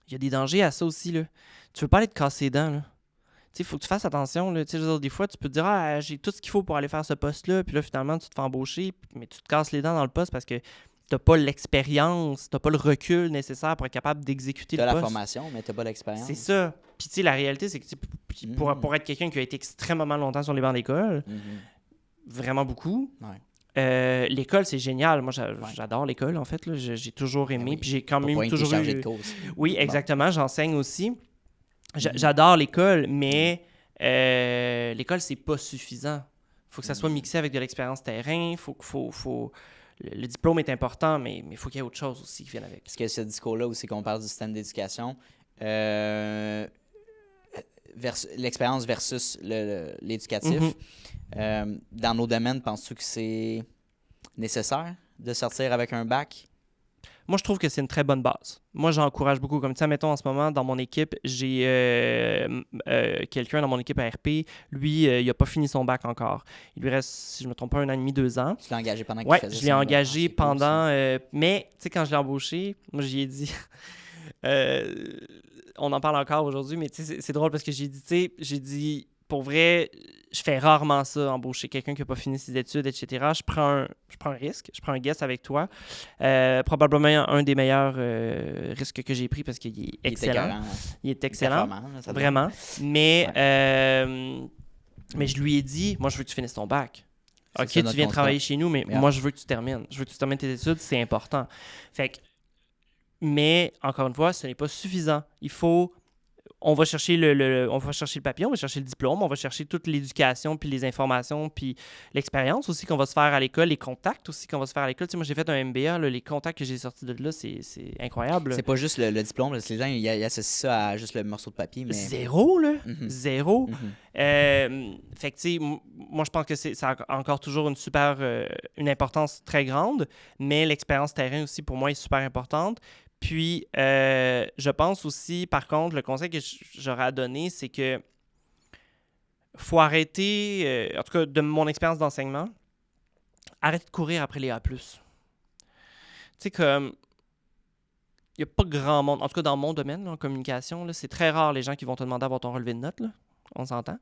il y a des dangers à ça aussi, là. Tu veux pas aller te casser les dents, là. Tu sais, il faut que tu fasses attention, là. Tu sais, des fois, tu peux te dire, ah, j'ai tout ce qu'il faut pour aller faire ce poste-là, puis là, finalement, tu te fais embaucher, mais tu te casses les dents dans le poste parce que t'as pas l'expérience, t'as pas le recul nécessaire pour être capable d'exécuter le poste. T'as la formation, mais t'as pas l'expérience. C'est ça. Puis tu sais, la réalité, c'est que pour être quelqu'un qui a été extrêmement longtemps sur les bancs d'école, vraiment beaucoup, l'école, c'est génial. Moi, j'adore l'école, en fait. Là. J'ai toujours aimé, puis j'ai quand même toujours eu... Oui, exactement. J'enseigne aussi. J'adore l'école, mais l'école, c'est pas suffisant. Il faut que ça soit mixé avec de l'expérience terrain. Le diplôme est important, mais il faut qu'il y ait autre chose aussi qui vienne avec. Parce que ce discours-là où c'est qu'on parle du système d'éducation, l'expérience versus l'éducatif. Dans nos domaines, penses-tu que c'est nécessaire de sortir avec un bac? moi, je trouve que c'est une très bonne base. Moi, j'encourage beaucoup. Comme ça, mettons, en ce moment, dans mon équipe, j'ai quelqu'un dans mon équipe à RP. Lui, il n'a pas fini son bac encore. Il lui reste, si je ne me trompe pas, 1 an et demi, 2 ans. Tu l'as engagé pendant qu'il Ouais, faisait je l'ai son engagé c'est cool, ça. pendant... mais, tu sais, quand je l'ai embauché, moi, j'y ai dit... on en parle encore aujourd'hui, mais tu sais, c'est drôle parce que j'ai dit, pour vrai, je fais rarement ça, embaucher quelqu'un qui n'a pas fini ses études, etc. Je prends un risque, je prends un guess avec toi. Probablement un des meilleurs risques que j'ai pris parce qu'il est excellent. Il est excellent, vraiment. Mais je lui ai dit, moi, je veux que tu finisses ton bac. OK, tu viens travailler chez nous, mais moi, je veux que tu termines. Je veux que tu termines tes études, c'est important. Fait que, mais, encore une fois, ce n'est pas suffisant. On va chercher on va chercher le papier, on va chercher le diplôme, on va chercher toute l'éducation, puis les informations, puis l'expérience aussi qu'on va se faire à l'école, les contacts aussi qu'on va se faire à l'école. Tu sais, moi, j'ai fait un MBA, là, les contacts que j'ai sortis de là, c'est incroyable. Là. C'est pas juste le diplôme, parce que les gens, ils associent ça à juste le morceau de papier. Mais... Zéro, là. Mm-hmm. Zéro. Mm-hmm. Fait que, tu sais, moi, je pense que ça a encore toujours une importance très grande, mais l'expérience terrain aussi, pour moi, est super importante. Puis, je pense aussi, par contre, le conseil que j'aurais à donner, c'est que faut arrêter, en tout cas de mon expérience d'enseignement, arrête de courir après les A+. Tu sais, comme, il n'y a pas grand monde, en tout cas dans mon domaine, là, en communication, là, c'est très rare les gens qui vont te demander à avoir ton relevé de notes, là. On s'entend?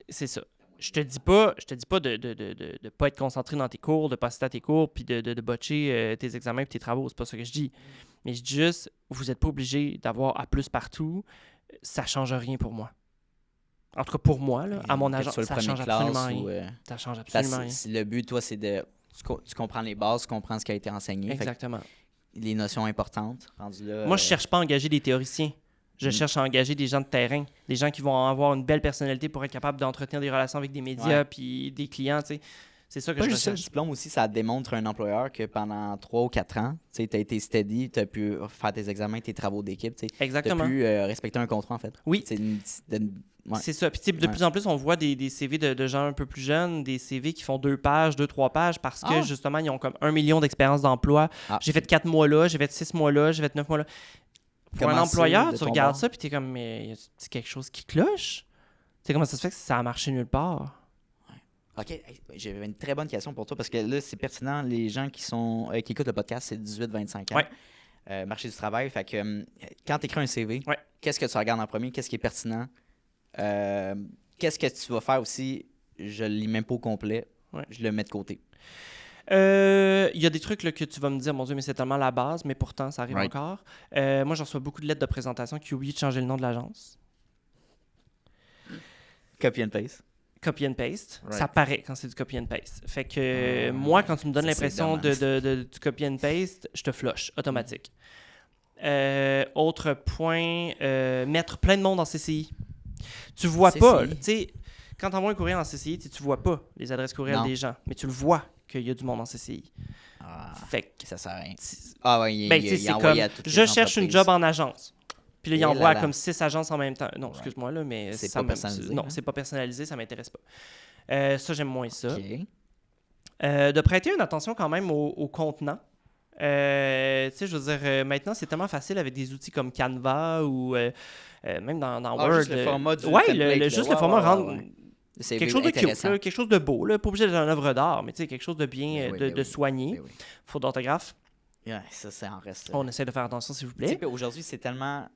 C'est ça. Je te dis pas de pas être concentré dans tes cours, de pas assister à tes cours, puis de botcher tes examens et tes travaux. C'est pas ça que je dis. Mais je dis juste, vous n'êtes pas obligé d'avoir A+ partout. Ça change rien pour moi. En tout cas, pour moi, là, à mon âge, ça change absolument rien. Ça change absolument rien. Le but, toi, c'est de... Tu comprends les bases, tu comprends ce qui a été enseigné. Exactement. Les notions importantes, rendues là... Moi, je cherche pas à engager des théoriciens. Je cherche à engager des gens de terrain, des gens qui vont avoir une belle personnalité pour être capable d'entretenir des relations avec des médias puis des clients, tu sais. C'est ça que je recherche. Le diplôme aussi, ça démontre à un employeur que pendant 3 ou 4 ans, tu as été steady, tu as pu faire tes examens, tes travaux d'équipe. Exactement. Tu as pu respecter un contrat, en fait. Oui. Ouais. C'est ça. Puis de plus en plus, on voit des CV de gens un peu plus jeunes, des CV qui font 2 pages, 2-3 pages, parce que justement, ils ont comme 1 million d'expérience d'emploi. J'ai fait 4 mois là, j'ai fait 6 mois là, j'ai fait 9 mois là. Pour un employeur, tu regardes ça, puis t'es comme, mais y a quelque chose qui cloche? Tu sais, comment ça se fait que ça a marché nulle part? OK, j'avais une très bonne question pour toi, parce que là, c'est pertinent. Les gens qui écoutent le podcast, c'est 18-25 ans. Ouais. Marché du travail, fait que quand tu écris un CV, qu'est-ce que tu regardes en premier? Qu'est-ce qui est pertinent? Qu'est-ce que tu vas faire aussi? Je le lis même pas au complet. Je le mets de côté. Il y a des trucs là, que tu vas me dire, mon Dieu, mais c'est tellement la base, mais pourtant, ça arrive encore. Moi, je reçois beaucoup de lettres de présentation qui oublient de changer le nom de l'agence. Copy and paste. Copy and paste. Ça paraît quand c'est du copy and paste. Fait que moi, quand tu me donnes l'impression du copy and paste, je te flush, automatique. Autre point, mettre plein de monde en CCI. Tu vois pas, tu sais, quand tu envoies un courriel en CCI, tu vois pas les adresses courriels des gens, mais tu le vois qu'il y a du monde en CCI. Fait que ça sert à rien. C'est comme, je cherche une job en agence. Puis là, il envoie comme 6 agences en même temps. Non, excuse-moi, là, mais c'est pas personnalisé. Non, c'est pas personnalisé, ça m'intéresse pas. Ça, j'aime moins ça. De prêter une attention quand même au contenant. Tu sais, je veux dire, maintenant, c'est tellement facile avec des outils comme Canva ou même dans Word. Juste le format du le format rend quelque chose de cute, là, quelque chose de beau. Là, pas obligé d'être une œuvre d'art, mais tu sais, quelque chose de bien, de soigné. Faute d'orthographe. Ça en reste. On essaie de faire attention, s'il vous plaît. Aujourd'hui, c'est tellement...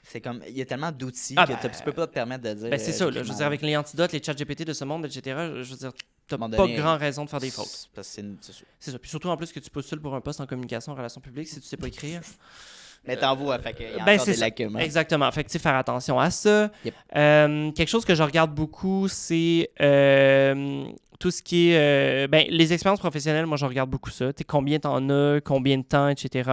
C'est comme, il y a tellement d'outils que tu peux pas te permettre de dire... c'est ça, là, je veux dire, avec les antidotes, les ChatGPT de ce monde, etc., je veux dire, t'as pas grand raison de faire des fautes. C'est ça. Puis surtout, en plus, que tu postules pour un poste en communication, en relations publiques, si tu sais pas écrire. Mais t'envoies, fait qu'il y a encore des lacunes. Exactement. Fait que, tu sais, faire attention à ça. Quelque chose que je regarde beaucoup, c'est tout ce qui est... les expériences professionnelles, moi, je regarde beaucoup ça. Tu sais, combien t'en as, combien de temps, etc.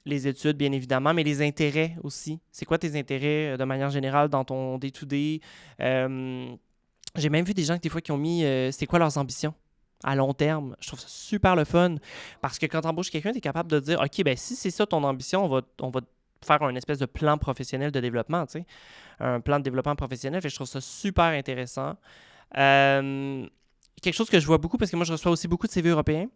Les études, bien évidemment, mais les intérêts aussi. C'est quoi tes intérêts de manière générale dans ton day-to-day? J'ai même vu des gens des fois qui ont mis c'est quoi leurs ambitions à long terme. Je trouve ça super le fun parce que quand tu embauches quelqu'un, tu es capable de dire OK, ben si c'est ça ton ambition, on va faire un espèce de plan professionnel de développement, tu sais, un plan de développement professionnel. Fait que je trouve ça super intéressant. Quelque chose que je vois beaucoup parce que moi, je reçois aussi beaucoup de CV européens.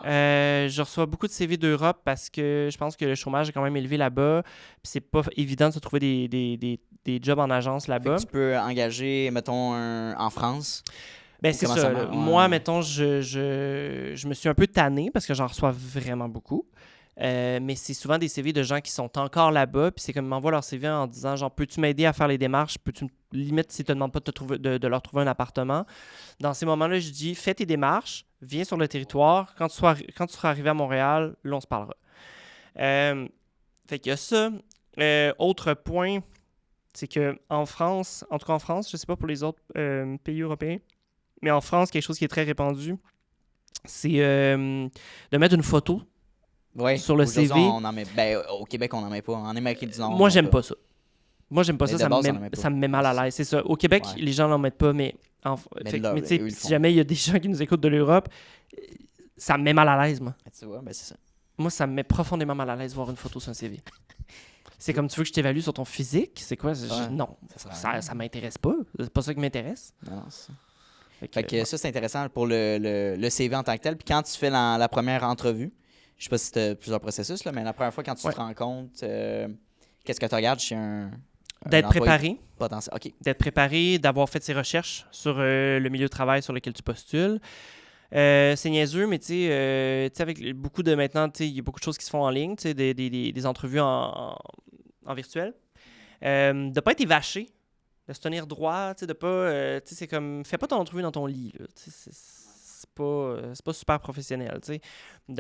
Je reçois beaucoup de CV d'Europe parce que je pense que le chômage est quand même élevé là-bas. Puis c'est pas évident de se trouver des jobs en agence Fait là-bas. que tu peux engager, mettons, en France. Ben c'est Comment ça. ça Là. marche? Ouais. Moi, mettons, je me suis un peu tanné parce que j'en reçois vraiment beaucoup. Mais c'est souvent des CV de gens qui sont encore là-bas, puis c'est comme ils m'envoient leur CV en disant genre peux-tu m'aider à faire les démarches, limite s'ils te demandent pas de leur trouver un appartement. Dans ces moments-là, je dis fais tes démarches, viens sur le territoire, quand tu seras arrivé à Montréal, là on se parlera. Fait qu'il y a ça. Autre point, c'est que en France, en tout cas en France, je sais pas pour les autres pays européens, mais en France, quelque chose qui est très répandu, c'est de mettre une photo Ouais. sur le Aujourd'hui, CV. on en met... Ben, au Québec, on n'en met pas. En Amérique du Nord, on Moi, en j'aime met pas ça. Moi, j'aime pas Mais ça. de Ça base, me on en met pas. ça me met mal à l'aise. C'est ça. Au Québec, Ouais. les gens n'en mettent pas, mais, Mais là, mais tu sais, eux, ils le si font. jamais il y a des gens qui nous écoutent de l'Europe, ça me met mal à l'aise, moi. Tu vois, ben c'est ça. Moi, ça me met profondément mal à l'aise voir une photo sur un CV. C'est comme tu veux que je t'évalue sur ton physique? C'est quoi? Ouais. Non, Ça sert à rien. ça m'intéresse pas. C'est pas ça qui m'intéresse. Non, non, c'est ça. Fait que, Fait que ça, c'est intéressant pour le CV en tant que tel. Puis quand tu fais la première entrevue, je sais pas si tu as plusieurs processus, là, mais la première fois, quand tu Ouais. te rends compte, qu'est-ce que tu regardes chez un d'être employé préparé. potentiel? OK. D'être préparé, d'avoir fait ses recherches sur le milieu de travail sur lequel tu postules. C'est niaiseux, mais tu sais, avec beaucoup de maintenant, tu sais, il y a beaucoup de choses qui se font en ligne, tu sais, des entrevues en virtuel. De ne pas être évaché, de se tenir droit, tu sais, de pas, tu sais, c'est comme, fais pas ton entrevue dans ton lit, là, tu sais, c'est pas super professionnel, tu sais.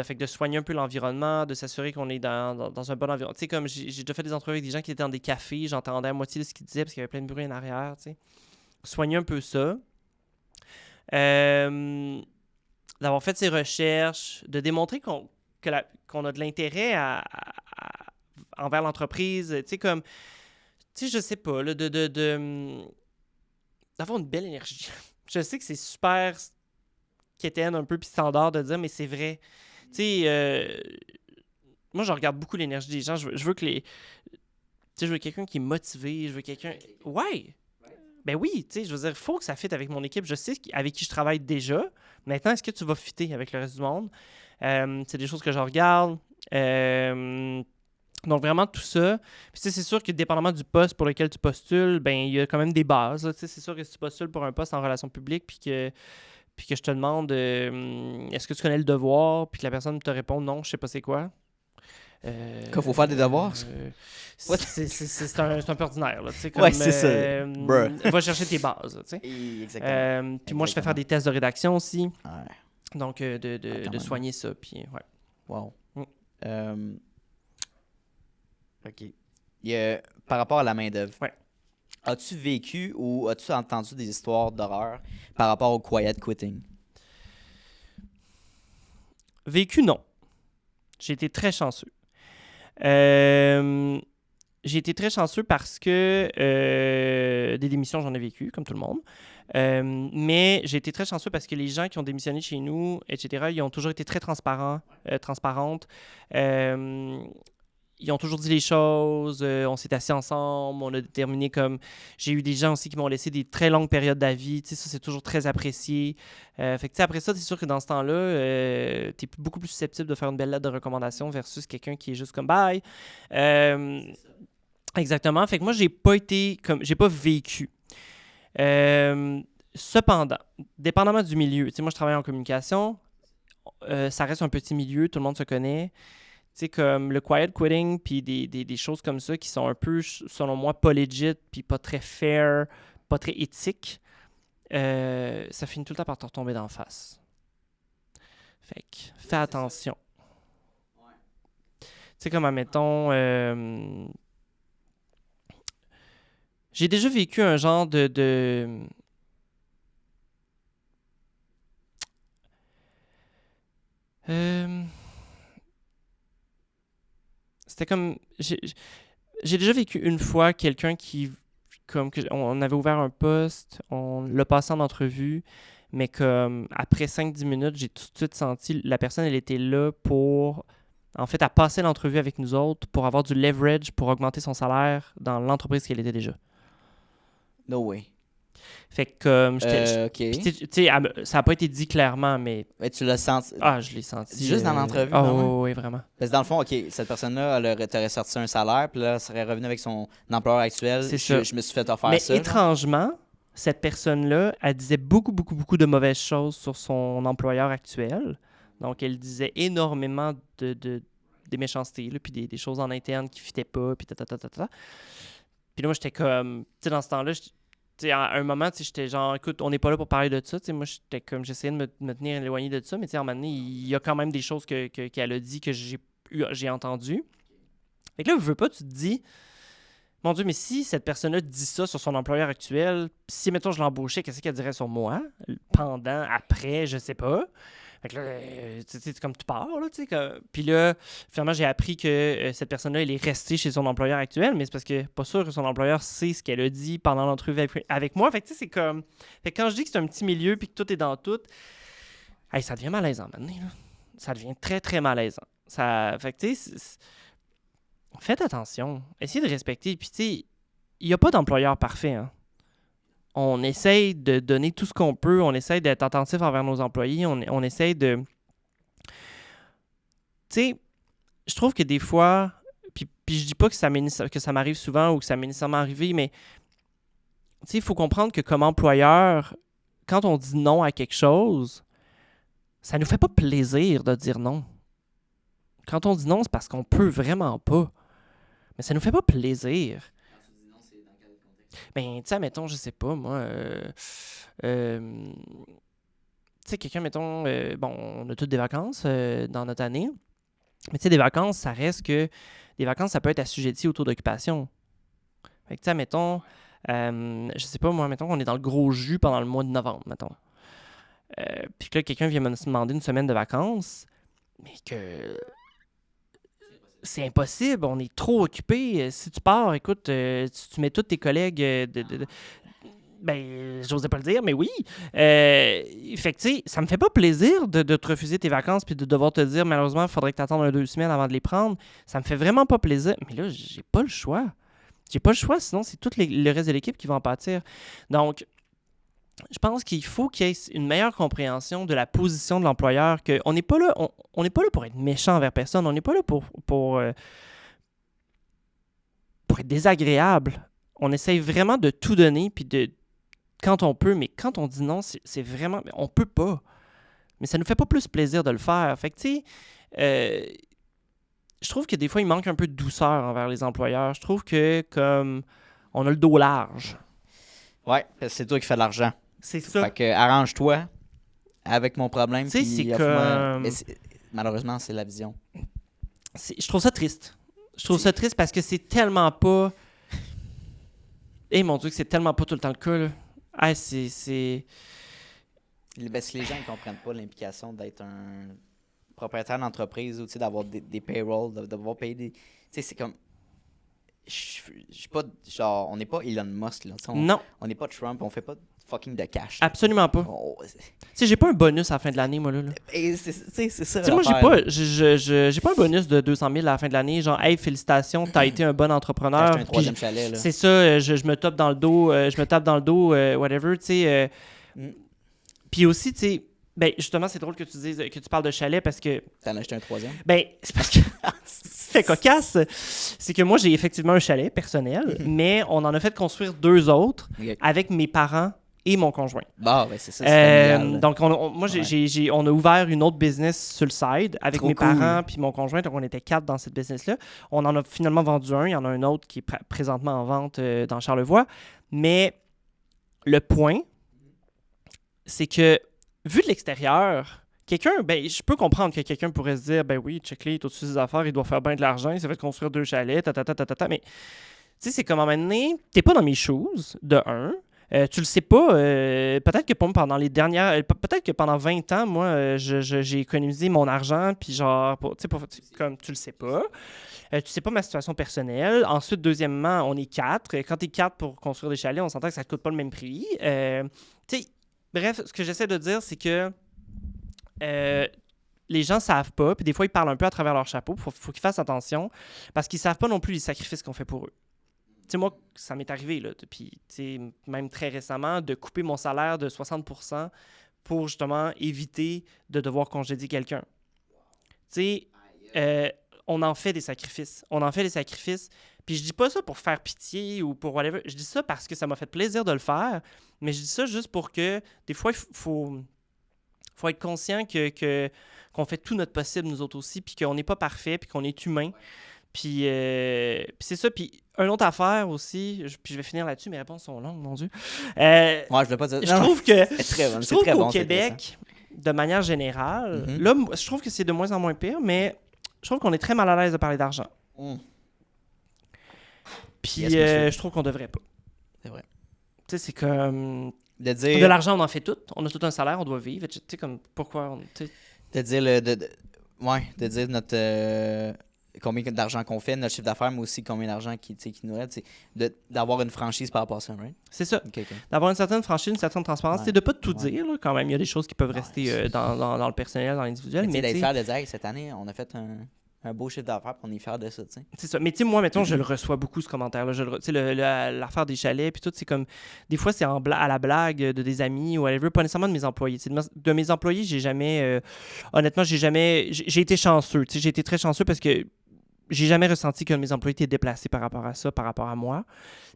Fait que de soigner un peu l'environnement, de s'assurer qu'on est dans un bon environnement. Tu sais, comme j'ai déjà fait des entrevues avec des gens qui étaient dans des cafés, j'entendais à moitié de ce qu'ils disaient parce qu'il y avait plein de bruit en arrière, tu sais. Soigner un peu ça. D'avoir fait ses recherches, de démontrer qu'on a de l'intérêt envers l'entreprise, tu sais, comme, tu sais, je sais pas, là, d'avoir une belle énergie. Je sais que c'est super quétaine un peu puis standard de dire, mais c'est vrai. Tu sais, moi, je regarde beaucoup l'énergie des gens. Je veux que tu sais, je veux quelqu'un qui est motivé, je veux quelqu'un... Ouais! Ben oui, tu sais, je veux dire, il faut que ça fitte avec mon équipe. Je sais avec qui je travaille déjà. Maintenant, est-ce que tu vas fitter avec le reste du monde? C'est des choses que je regarde. Donc, vraiment, tout ça. Puis, tu sais, c'est sûr que dépendamment du poste pour lequel tu postules, ben il y a quand même des bases. Tu sais, c'est sûr que si tu postules pour un poste en relations publiques, puis que je te demande est-ce que tu connais le devoir, puis que la personne te répond non, je sais pas c'est quoi. Qu'il faut faire des devoirs? C'est un peu ordinaire. Là, comme, Ouais, c'est ça. Bruh. Va chercher tes bases. Tu sais. Exactement. Puis moi, je fais faire Exactement. des tests de rédaction aussi. Ouais. Donc, quand de même. soigner ça. Puis, ouais. Wow. Mm. OK. Par rapport à la main-d'œuvre, Ouais. as-tu vécu ou as-tu entendu des histoires d'horreur par rapport au quiet quitting? Vécu, non. J'ai été très chanceux. J'ai été très chanceux parce que des démissions, j'en ai vécu, comme tout le monde. Mais j'ai été très chanceux parce que les gens qui ont démissionné chez nous, etc., ils ont toujours été très transparentes. Ils ont toujours dit les choses, on s'est assis ensemble, on a déterminé comme... J'ai eu des gens aussi qui m'ont laissé des très longues périodes d'avis, tu sais, ça c'est toujours très apprécié. Fait que tu sais, après ça, c'est sûr que dans ce temps-là, t'es beaucoup plus susceptible de faire une belle lettre de recommandation versus quelqu'un qui est juste comme « bye ». Exactement, fait que moi j'ai pas vécu. Cependant, dépendamment du milieu, tu sais, moi je travaille en communication, ça reste un petit milieu, tout le monde se connaît. Tu sais, comme le quiet quitting, puis des choses comme ça qui sont un peu, selon moi, pas legit, puis pas très fair, pas très éthique, ça finit tout le temps par te retomber d'en face. Fait que, fais attention. Tu sais, comme, admettons, j'ai déjà vécu un genre de c'était comme... J'ai déjà vécu une fois quelqu'un qui... on avait ouvert un poste, on l'a passé en entrevue, mais comme après 5-10 minutes, j'ai tout de suite senti... La personne, elle était là pour... En fait, à passer l'entrevue avec nous autres pour avoir du leverage pour augmenter son salaire dans l'entreprise qu'elle était déjà. No way. Fait que comme j'étais... OK. Puis tu sais, ça n'a pas été dit clairement, mais... Mais tu l'as senti. Ah, je l'ai senti. Juste dans l'entrevue, Ah vraiment? oui, vraiment. Parce que dans le fond, OK, cette personne-là, t'aurait sorti un salaire, puis là, elle serait revenue avec son employeur actuel. C'est ça. Je me suis fait offrir Mais ça. genre. étrangement, cette personne-là, elle disait beaucoup, beaucoup, beaucoup de mauvaises choses sur son employeur actuel. Donc, elle disait énormément des méchancetés, là, puis des choses en interne qui ne fitaient pas, puis ta. Puis là, moi, j'étais comme... Tu sais, dans ce temps-là, à un moment, j'étais genre, écoute, on n'est pas là pour parler de ça. Moi, j'étais comme, j'essayais de me tenir éloigné de ça, mais à un moment donné, il y a quand même des choses qu'elle a dit que j'ai entendues. Fait que là, veux pas, tu te dis, mon Dieu, mais si cette personne-là dit ça sur son employeur actuel, si, mettons, je l'embauchais, qu'est-ce qu'elle dirait sur moi? Pendant, après, je sais pas. Fait que là, c'est comme tu pars, là, tu sais. Puis là, finalement, j'ai appris que cette personne-là, elle est restée chez son employeur actuel, mais c'est parce que pas sûr que son employeur sait ce qu'elle a dit pendant l'entrevue avec moi. Fait que tu sais, c'est comme... Fait que quand je dis que c'est un petit milieu puis que tout est dans tout, hey, ça devient malaisant maintenant, là. Ça devient très, très malaisant. Fait que tu sais, faites attention. Essayez de respecter. Puis tu sais, il n'y a pas d'employeur parfait, hein. On essaye de donner tout ce qu'on peut. On essaye d'être attentif envers nos employés. On essaye de... Tu sais, je trouve que des fois... Puis je dis pas que ça m'arrive souvent ou que ça m'est nécessairement arrivé, mais tu sais, il faut comprendre que comme employeur, quand on dit non à quelque chose, ça nous fait pas plaisir de dire non. Quand on dit non, c'est parce qu'on peut vraiment pas. Mais ça nous fait pas plaisir. Ben, tu sais, mettons, je sais pas, moi, tu sais, quelqu'un, mettons, bon, on a toutes des vacances dans notre année, mais tu sais, des vacances, ça reste que, des vacances, ça peut être assujetti au taux d'occupation. Fait que, tu sais, mettons, je sais pas, moi, mettons qu'on est dans le gros jus pendant le mois de novembre, mettons. Puis que là, quelqu'un vient me demander une semaine de vacances, mais que... C'est impossible, on est trop occupé. Si tu pars, écoute, tu mets tous tes collègues ben, j'osais pas le dire, mais oui. Fait que, tu sais, ça me fait pas plaisir de te refuser tes vacances puis de devoir te dire, malheureusement, il faudrait que tu attendes 2 semaines avant de les prendre. Ça me fait vraiment pas plaisir. Mais là, j'ai pas le choix. J'ai pas le choix, sinon c'est tout le reste de l'équipe qui va en pâtir. Donc, je pense qu'il faut qu'il y ait une meilleure compréhension de la position de l'employeur, qu'on n'est pas là, on n'est pas là pour être méchant envers personne, on n'est pas là pour être désagréable. On essaye vraiment de tout donner, puis quand on peut, mais quand on dit non, c'est vraiment... On peut pas. Mais ça nous fait pas plus plaisir de le faire. Fait que, tu sais, je trouve que des fois, il manque un peu de douceur envers les employeurs. Je trouve que, comme, on a le dos large. Ouais, parce que c'est toi qui fais de l'argent. C'est ça. Fait que arrange-toi avec mon problème. Tu sais, c'est offre-moi- comme... Mais malheureusement, c'est la vision. Je trouve ça triste. Je trouve ça triste parce que c'est tellement pas... Eh mon Dieu, que c'est tellement pas tout le temps le cas, là. Ah, c'est... Parce que les gens ne comprennent pas l'implication d'être un propriétaire d'entreprise ou d'avoir des payrolls, de devoir payer des... Tu sais, c'est comme... Je suis pas... Genre, on n'est pas Elon Musk, là. Non, On n'est pas Trump, on fait pas fucking de cash. absolument pas. Tu sais, j'ai pas un bonus à la fin de l'année, moi, là. Et c'est ça. Tu sais, moi, l'affaire, j'ai pas un bonus de 200 000 à la fin de l'année. Genre, hey, félicitations, t'as été un bon T'as entrepreneur. acheté un Puis troisième chalet, là. c'est ça, je me tape dans le dos, whatever, tu sais. Puis aussi, tu sais, ben, justement, c'est drôle que tu dises que tu parles de chalet parce que, T'en as acheté un troisième? ben, c'est parce que c'est cocasse. C'est que moi, j'ai effectivement un chalet personnel, mais on en a fait construire 2 autres Ok. avec mes parents et mon conjoint. Bah, ben c'est ça, c'est familial. Donc, moi, on a ouvert une autre business sur le side avec Trop mes cool. parents puis mon conjoint. Donc, on était 4 dans cette business-là. On en a finalement vendu un. Il y en a un autre qui est présentement en vente dans Charlevoix. Mais le point, c'est que, vu de l'extérieur, quelqu'un, ben, je peux comprendre que quelqu'un pourrait se dire, ben oui, check-le, il est au-dessus des affaires, il doit faire bien de l'argent, il s'est fait construire 2 chalets, mais, tu sais, c'est comme à un moment donné, t'es pas dans mes shoes, de un. Tu le sais pas, peut-être que peut-être que pendant 20 ans, moi, j'ai économisé mon argent, puis genre, comme tu le sais pas. Tu sais pas ma situation personnelle. Ensuite, deuxièmement, on est 4. Quand t'es 4 pour construire des chalets, on s'entend que ça coûte pas le même prix. Tu sais, bref, ce que j'essaie de dire, c'est que les gens savent pas, puis des fois, ils parlent un peu à travers leur chapeau. Faut qu'ils fassent attention, parce qu'ils savent pas non plus les sacrifices qu'on fait pour eux. sais, moi, ça m'est arrivé, là, puis, tu sais, même très récemment, de couper mon salaire de 60% pour justement éviter de devoir congédier quelqu'un. Tu sais, on en fait des sacrifices. On en fait des sacrifices. Puis je dis pas ça pour faire pitié ou pour whatever. Je dis ça parce que ça m'a fait plaisir de le faire. Mais je dis ça juste pour que, des fois, il faut être conscient qu'on fait tout notre possible, nous autres aussi, puis qu'on n'est pas parfait, puis qu'on est humain. Puis c'est ça. Puis une autre affaire aussi, puis je vais finir là-dessus, mes réponses sont longues, mon Dieu. Ouais, je voulais pas dire. Je trouve que C'est très bon. je C'est trouve très qu'au bon. c'est Québec, de manière générale, Mhm. là, je trouve que c'est de moins en moins pire, mais je trouve qu'on est très mal à l'aise de parler d'argent. intéressant. Puis Yes, monsieur. je trouve qu'on devrait pas. C'est vrai. Tu sais, c'est comme... De De dire, l'argent, on en fait tout. On a tout un salaire, on doit vivre. Tu sais, comme, pourquoi... tu sais, de dire, de dire notre combien d'argent qu'on fait, notre chiffre d'affaires, mais aussi combien d'argent qui nous reste. D'avoir une franchise par rapport à ça, right? c'est ça. Ok. D'avoir une certaine franchise, une certaine transparence. Ouais. C'est de pas tout Ouais. dire, là, quand même. Il y a des choses qui peuvent Ouais, rester c'est- dans le personnel, dans l'individuel. Mais d'être tu sais, fier de dire, hey, cette année, on a fait un beau chiffre d'affaires, puis on est fier de ça, tu sais. c'est ça. Mais tu sais, moi, mettons, je le reçois beaucoup, ce commentaire-là. Tu sais, l'affaire des chalets, puis tout, c'est comme... Des fois, c'est à la blague de des amis ou whatever, pas nécessairement de mes employés. Tu sais, de mes employés, j'ai jamais... honnêtement, j'ai été chanceux. Tu sais, j'ai été très chanceux parce que j'ai jamais ressenti que mes employés étaient déplacés par rapport à ça, par rapport à moi.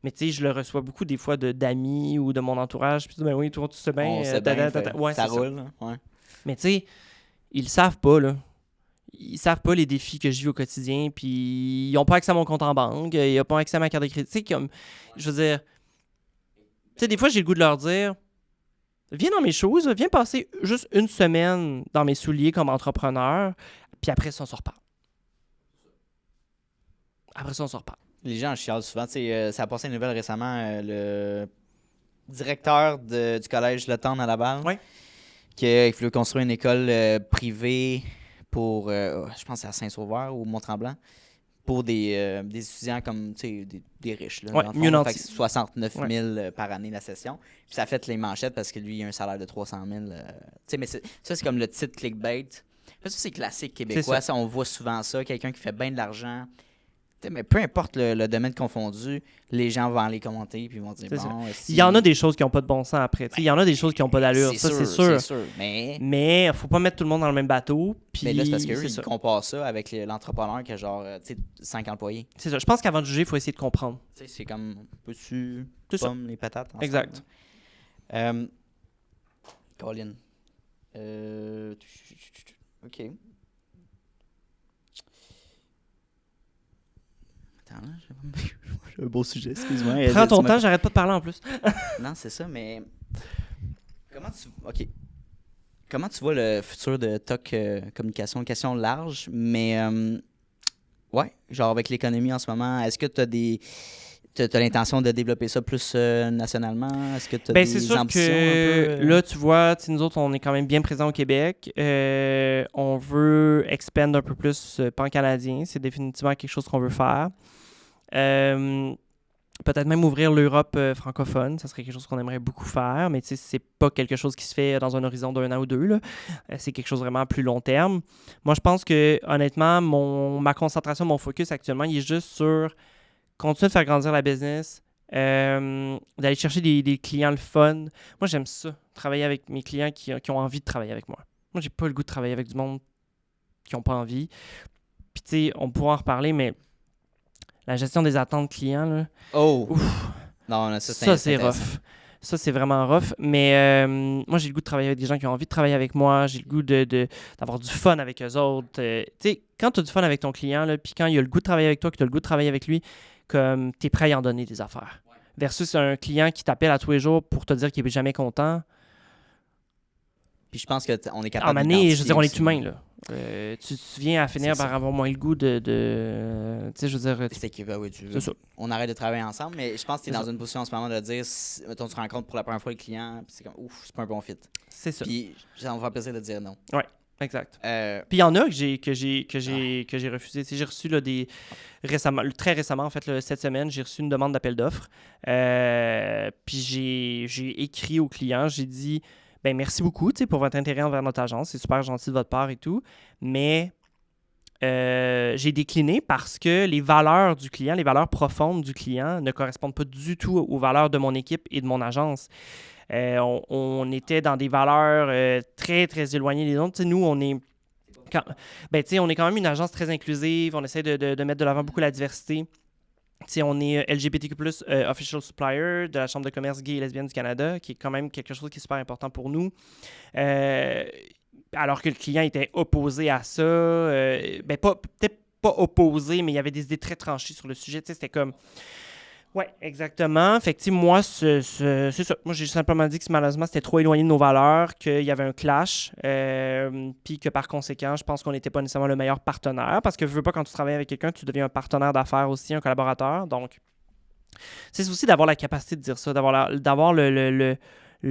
Mais tu sais, je le reçois beaucoup des fois d'amis ou de mon entourage. Puis ben oui, toi, tu sais bien. On sait bien, Ouais, ça c'est ça. roule, là. Ouais. Mais tu sais, ils le savent pas, là. Ils savent pas les défis que je vis au quotidien, puis ils ont pas accès à mon compte en banque, ils n'ont pas accès à ma carte de crédit. Tu sais, comme, je veux dire, tu sais, des fois, j'ai le goût de leur dire, viens dans mes choses, viens passer juste une semaine dans mes souliers comme entrepreneur, puis après ça, on se reparle. Après ça, on se reparle. Les gens chialent souvent. Tu sais, ça a passé une nouvelle récemment, le directeur du collège Le Temps à Laval, Ouais. qui voulait construire une école privée pour, je pense, à Saint-Sauveur ou Mont-Tremblant, pour des étudiants comme, tu sais, des riches. Là, Ouais, dans le fond, mieux là. nanti. Fait que c'est 69 000 par année la session. Puis ça a fait les manchettes parce que lui, il a un salaire de 300 000. Tu sais, mais ça, c'est comme le titre clickbait. Ça, c'est classique québécois. Ça, on voit souvent ça. Quelqu'un qui fait bien de l'argent. Tu sais, mais peu importe le domaine confondu, les gens vont aller commenter puis ils vont dire C'est bon. Il y en a des choses qui n'ont pas de bon sens après. Tu sais, il y en a des choses qui n'ont pas d'allure. Ça, c'est sûr. C'est sûr. Mais Mais faut pas mettre tout le monde dans le même bateau. Puis là, c'est parce qu'eux, c'est ils ça. comparent ça avec l'entrepreneur qui a genre, tu sais, 5 employés. C'est ça. Je pense qu'avant de juger, il faut essayer de comprendre. Tu sais, c'est comme, peux-tu C'est ça. pommes les patates ensemble, Exact. hein? Colin. OK. Attends, là, j'ai un beau sujet, excuse-moi. Prends ton temps, j'arrête pas de parler en plus. Non, c'est ça, mais comment tu vois le futur de TOC Communication? Une question large, mais ouais, genre avec l'économie en ce moment, est-ce que t'as l'intention de développer ça plus nationalement? Est-ce que tu as Ben, des c'est sûr ambitions que un peu? là, tu vois, nous autres, on est quand même bien présents au Québec. On veut expand un peu plus pan-canadien. C'est définitivement quelque chose qu'on veut faire. Peut-être même ouvrir l'Europe francophone. Ça serait quelque chose qu'on aimerait beaucoup faire. Mais tu sais, c'est pas quelque chose qui se fait dans un horizon d'1 an ou 2. Là. C'est quelque chose vraiment à plus long terme. Moi, je pense que, honnêtement, ma concentration, mon focus actuellement, il est juste sur continuer de faire grandir la business, d'aller chercher des clients le fun. Moi, j'aime ça, travailler avec mes clients qui ont envie de travailler avec moi. Moi, j'ai pas le goût de travailler avec du monde qui n'ont pas envie. Puis, tu sais, on pourra en reparler, mais la gestion des attentes clients, là, Oh! ouf, Non, là, ça, c'est intéressant. rough. Ça, c'est vraiment rough. Mais moi, j'ai le goût de travailler avec des gens qui ont envie de travailler avec moi. J'ai le goût d'avoir du fun avec eux autres. Tu sais, quand tu as du fun avec ton client, là, puis quand il a le goût de travailler avec toi, que tu as le goût de travailler avec lui, comme tu es prêt à y en donner des affaires. Versus un client qui t'appelle à tous les jours pour te dire qu'il n'est jamais content. Puis je pense qu'on est À capable un moment donné, je veux dire, on est aussi. humain, là. Tu viens à finir C'est par ça. avoir moins le goût de tu sais, je veux dire... C'est que, oui, C'est ça. on arrête de travailler ensemble, mais je pense que tu es C'est dans ça. une position en ce moment de dire, mettons, tu rencontres pour la première fois le client, puis c'est comme, ouf, c'est pas un bon fit. C'est ça. Puis ça me fait plaisir de dire non. Exact. Euh, Puis il y en a que j'ai refusé. Tu sais, j'ai reçu là, très récemment, en fait, là, cette semaine, j'ai reçu une demande d'appel d'offres. Puis j'ai écrit au client, j'ai dit ben merci beaucoup, tu sais, pour votre intérêt envers notre agence, c'est super gentil de votre part et tout, mais j'ai décliné parce que les valeurs du client, les valeurs profondes du client ne correspondent pas du tout aux valeurs de mon équipe et de mon agence. On était dans des valeurs très, très éloignées des autres. T'sais, nous, on est quand même une agence très inclusive. On essaie de mettre de l'avant beaucoup la diversité. T'sais, on est LGBTQ+, Official Supplier de la Chambre de commerce gay et lesbienne du Canada, qui est quand même quelque chose qui est super important pour nous. Alors que le client était opposé à ça. Peut-être pas opposé, mais il y avait des idées très tranchées sur le sujet. T'sais, c'était comme... Oui, exactement. Fait que, moi, c'est ça. Moi, j'ai simplement dit que malheureusement, c'était trop éloigné de nos valeurs, qu'il y avait un clash, puis que par conséquent, je pense qu'on n'était pas nécessairement le meilleur partenaire, parce que je veux pas, quand tu travailles avec quelqu'un, tu deviens un partenaire d'affaires aussi, un collaborateur. Donc, c'est aussi d'avoir la capacité de dire ça, d'avoir le tu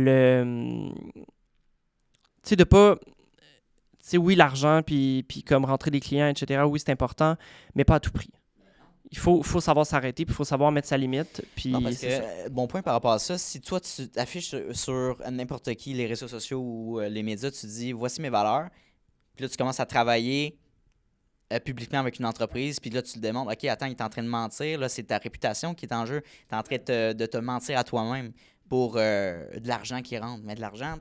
sais, de pas... Tu sais, oui, l'argent, puis comme rentrer des clients, etc., oui, c'est important, mais pas à tout prix. Il faut savoir s'arrêter, puis il faut savoir mettre sa limite. Puis Non, parce que, bon point par rapport à ça, si toi, tu affiches sur n'importe qui, les réseaux sociaux ou les médias, tu dis, voici mes valeurs, puis là, tu commences à travailler publiquement avec une entreprise, puis là, tu te demandes, OK, attends, il est en train de mentir, là, c'est ta réputation qui est en jeu, tu es en train de te mentir à toi-même pour de l'argent qui rentre. Mais de l'argent,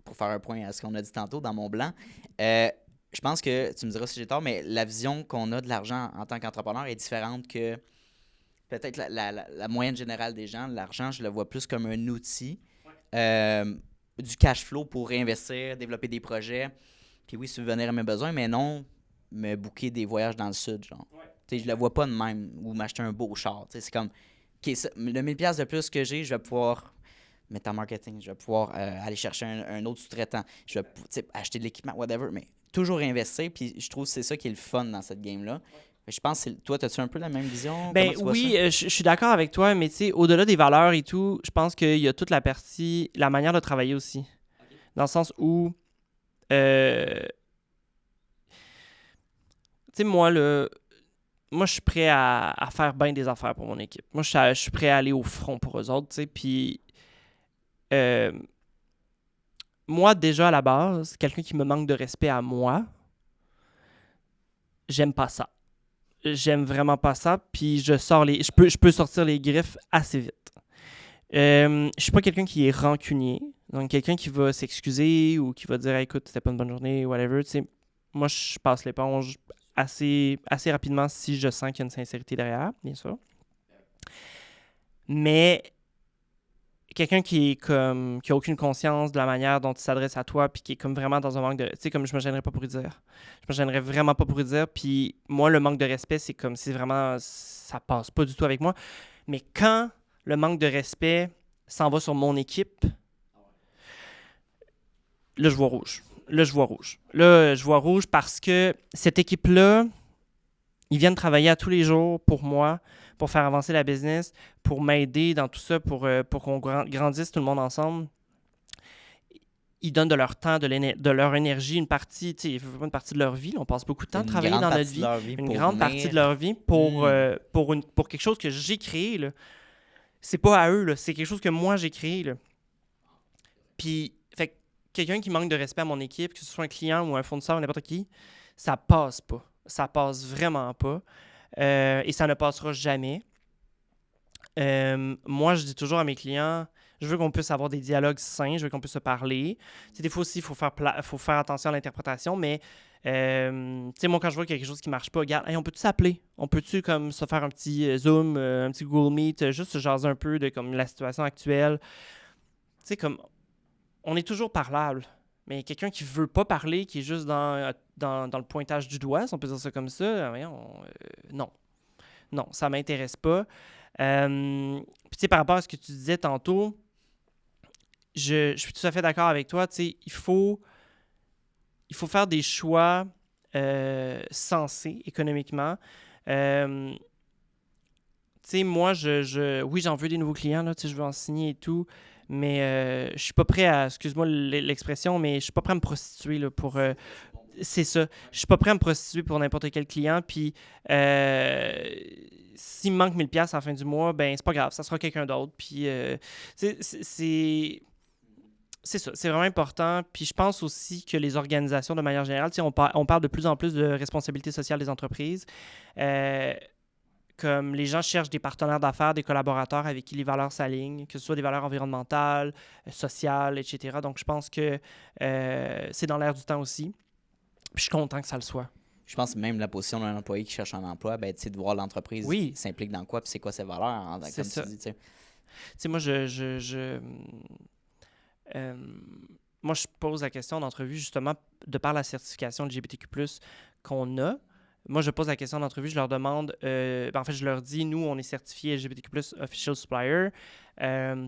pour faire un point à ce qu'on a dit tantôt dans mon blanc, je pense que, tu me diras si j'ai tort, mais la vision qu'on a de l'argent en tant qu'entrepreneur est différente que peut-être la moyenne générale des gens. L'argent, je le vois plus comme un outil, du cash flow pour réinvestir, développer des projets, puis oui, subvenir à mes besoins, mais non me booker des voyages dans le sud, genre. Ouais. Je le vois pas de même, ou m'acheter un beau char. T'sais, c'est comme, okay, le 1000$ de plus que j'ai, je vais pouvoir mettre en marketing, je vais pouvoir aller chercher un autre sous-traitant, je vais acheter de l'équipement, whatever, mais toujours investir, puis je trouve que c'est ça qui est le fun dans cette game-là. Je pense que toi, as-tu un peu la même vision? Ben oui, je suis d'accord avec toi, mais tu sais, au-delà des valeurs et tout, je pense qu'il y a toute la partie, la manière de travailler aussi. Okay. Dans le sens où, tu sais, moi, je suis prêt à faire bien des affaires pour mon équipe. Moi, je suis prêt à aller au front pour eux autres, tu sais, puis... moi, déjà, à la base, quelqu'un qui me manque de respect à moi, j'aime pas ça. J'aime vraiment pas ça, puis je peux sortir les griffes assez vite. Je suis pas quelqu'un qui est rancunier, donc quelqu'un qui va s'excuser ou qui va dire hey, « écoute, c'était pas une bonne journée » whatever. T'sais, moi, je passe l'éponge assez rapidement si je sens qu'il y a une sincérité derrière, bien sûr. Mais quelqu'un qui a aucune conscience de la manière dont il s'adresse à toi, puis qui est comme vraiment dans un manque de... Tu sais, comme je me gênerais pas pour lui dire. Je me gênerais vraiment pas pour lui dire, puis moi, le manque de respect, c'est comme si vraiment, ça passe pas du tout avec moi. Mais quand le manque de respect s'en va sur mon équipe, là, je vois rouge. Là, je vois rouge parce que cette équipe-là, ils viennent travailler à tous les jours pour moi, pour faire avancer la business, pour m'aider dans tout ça, pour qu'on grandisse tout le monde ensemble. Ils donnent de leur temps, de leur énergie, une partie de leur vie. On passe beaucoup de temps à travailler dans notre vie. Une grande partie de leur vie pour quelque chose que j'ai créé. Là. C'est pas à eux, là, c'est quelque chose que moi j'ai créé. Là. Puis, fait, quelqu'un qui manque de respect à mon équipe, que ce soit un client ou un fournisseur ou n'importe qui, ça passe pas. Ça passe vraiment pas. Et ça ne passera jamais. Moi, je dis toujours à mes clients, je veux qu'on puisse avoir des dialogues sains, je veux qu'on puisse se parler. T'sais, des fois aussi, il faut faire attention à l'interprétation, mais moi, quand je vois qu'il y a quelque chose qui ne marche pas, regarde, hey, on peut-tu s'appeler? On peut-tu comme se faire un petit Zoom, un petit Google Meet, juste se jaser un peu de comme, la situation actuelle? Tu sais, comme, on est toujours parlable. Mais quelqu'un qui veut pas parler, qui est juste dans le pointage du doigt, si on peut dire ça comme ça, non. Non, ça m'intéresse pas. Puis tu sais, par rapport à ce que tu disais tantôt, je suis tout à fait d'accord avec toi. Tu sais, il faut faire des choix sensés économiquement. Tu sais, moi, oui, j'en veux des nouveaux clients, là, tu sais, je veux en signer et tout. Mais je suis pas prêt à, excuse-moi l'expression, mais je suis pas prêt à me prostituer là, pour... c'est ça. Je suis pas prêt à me prostituer pour n'importe quel client. Puis s'il me manque 1000$ à la fin du mois, ben c'est pas grave, ça sera quelqu'un d'autre. Puis c'est... C'est ça, c'est vraiment important. Puis je pense aussi que les organisations, de manière générale, on parle de plus en plus de responsabilité sociale des entreprises. Comme les gens cherchent des partenaires d'affaires, des collaborateurs avec qui les valeurs s'alignent, que ce soit des valeurs environnementales, sociales, etc. Donc, je pense que c'est dans l'air du temps aussi. Puis je suis content que ça le soit. Je pense que même la position d'un employé qui cherche un emploi, ben, de voir l'entreprise s'implique dans quoi, puis c'est quoi ses valeurs, comme ça. tu dis. Tu sais, moi, moi, je pose la question d'entrevue, justement, de par la certification LGBTQ+, qu'on a. Moi, je pose la question d'entrevue, je leur demande, en fait, je leur dis, nous, on est certifié LGBTQ+, Official Supplier.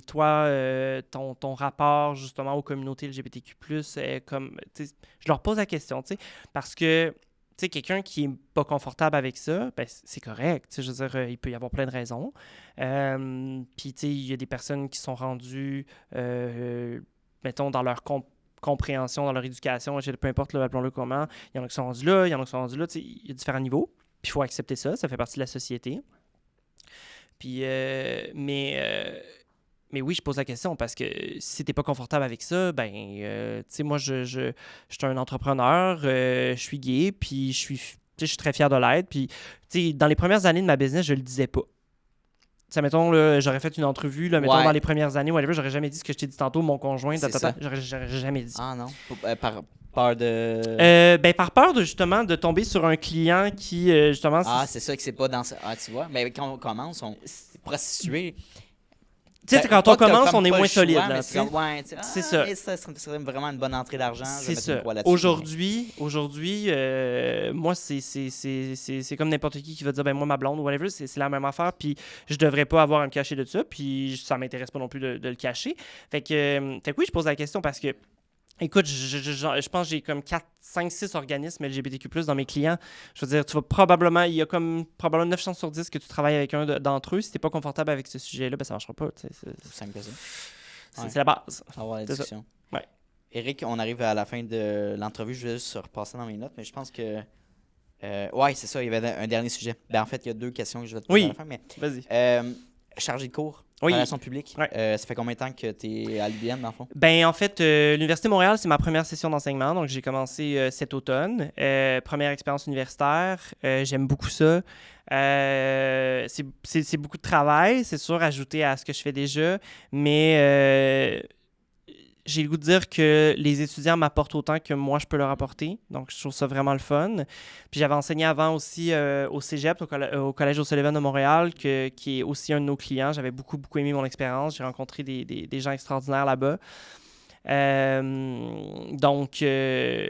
Toi, ton rapport, justement, aux communautés LGBTQ+, je leur pose la question, tu sais, parce que, tu sais, quelqu'un qui n'est pas confortable avec ça, ben, c'est correct, tu sais, je veux dire, il peut y avoir plein de raisons. Puis, tu sais, il y a des personnes qui sont rendues, mettons, dans leur compréhension, dans leur éducation, peu importe, là, appelons-le comment. Il y en a qui sont rendus là, il y en a qui sont rendus là. Il y a différents niveaux. Puis il faut accepter ça. Ça fait partie de la société. Puis, mais oui, je pose la question parce que si t'es pas confortable avec ça, ben, tu sais, moi, je suis un entrepreneur, je suis gay, puis je suis très fier de l'être. Puis, tu sais, dans les premières années de ma business, je le disais pas. Ça, mettons, là, j'aurais fait une entrevue, là, mettons, dans les premières années, whatever, j'aurais jamais dit ce que je t'ai dit tantôt, mon conjoint, j'aurais jamais dit. Ah non? Par peur de... par peur, justement, de tomber sur un client qui, justement... c'est ça que c'est pas dans... Ah, tu vois? Mais quand on commence, prostituer... Tu sais, quand on commence, on est moins solide. Là, c'est ça. Ça serait vraiment une bonne entrée d'argent. C'est ça. Aujourd'hui, moi, c'est comme n'importe qui va dire, ben moi, ma blonde ou whatever, c'est la même affaire, puis je devrais pas avoir à me cacher de ça, puis ça m'intéresse pas non plus de le cacher. Fait que oui, je pose la question parce que, écoute, je pense que j'ai comme 4, 5, 6 organismes LGBTQ+, dans mes clients. Je veux dire, il y a comme probablement 9 chances sur 10 que tu travailles avec un d'entre eux. Si tu n'es pas confortable avec ce sujet-là, ben ça ne marchera pas. C'est simple que ça. C'est la base. Avoir la discussion. Ouais. Éric, on arrive à la fin de l'entrevue. Je vais juste repasser dans mes notes, mais je pense que... c'est ça, il y avait un dernier sujet. Ben, en fait, il y a 2 questions que je vais te poser à la fin. Mais, vas-y. Chargé de cours, relations publiques. Ça fait combien de temps que tu es à l'UBN, dans le fond? Ben, en fait, l'Université de Montréal, c'est ma première session d'enseignement. Donc, j'ai commencé cet automne. Première expérience universitaire. J'aime beaucoup ça. C'est beaucoup de travail, c'est sûr, ajouté à ce que je fais déjà. Mais j'ai le goût de dire que les étudiants m'apportent autant que moi, je peux leur apporter. Donc, je trouve ça vraiment le fun. Puis, j'avais enseigné avant aussi au Cégep, au Collège O'Sullivan de Montréal, qui est aussi un de nos clients. J'avais beaucoup, beaucoup aimé mon expérience. J'ai rencontré des gens extraordinaires là-bas. Donc,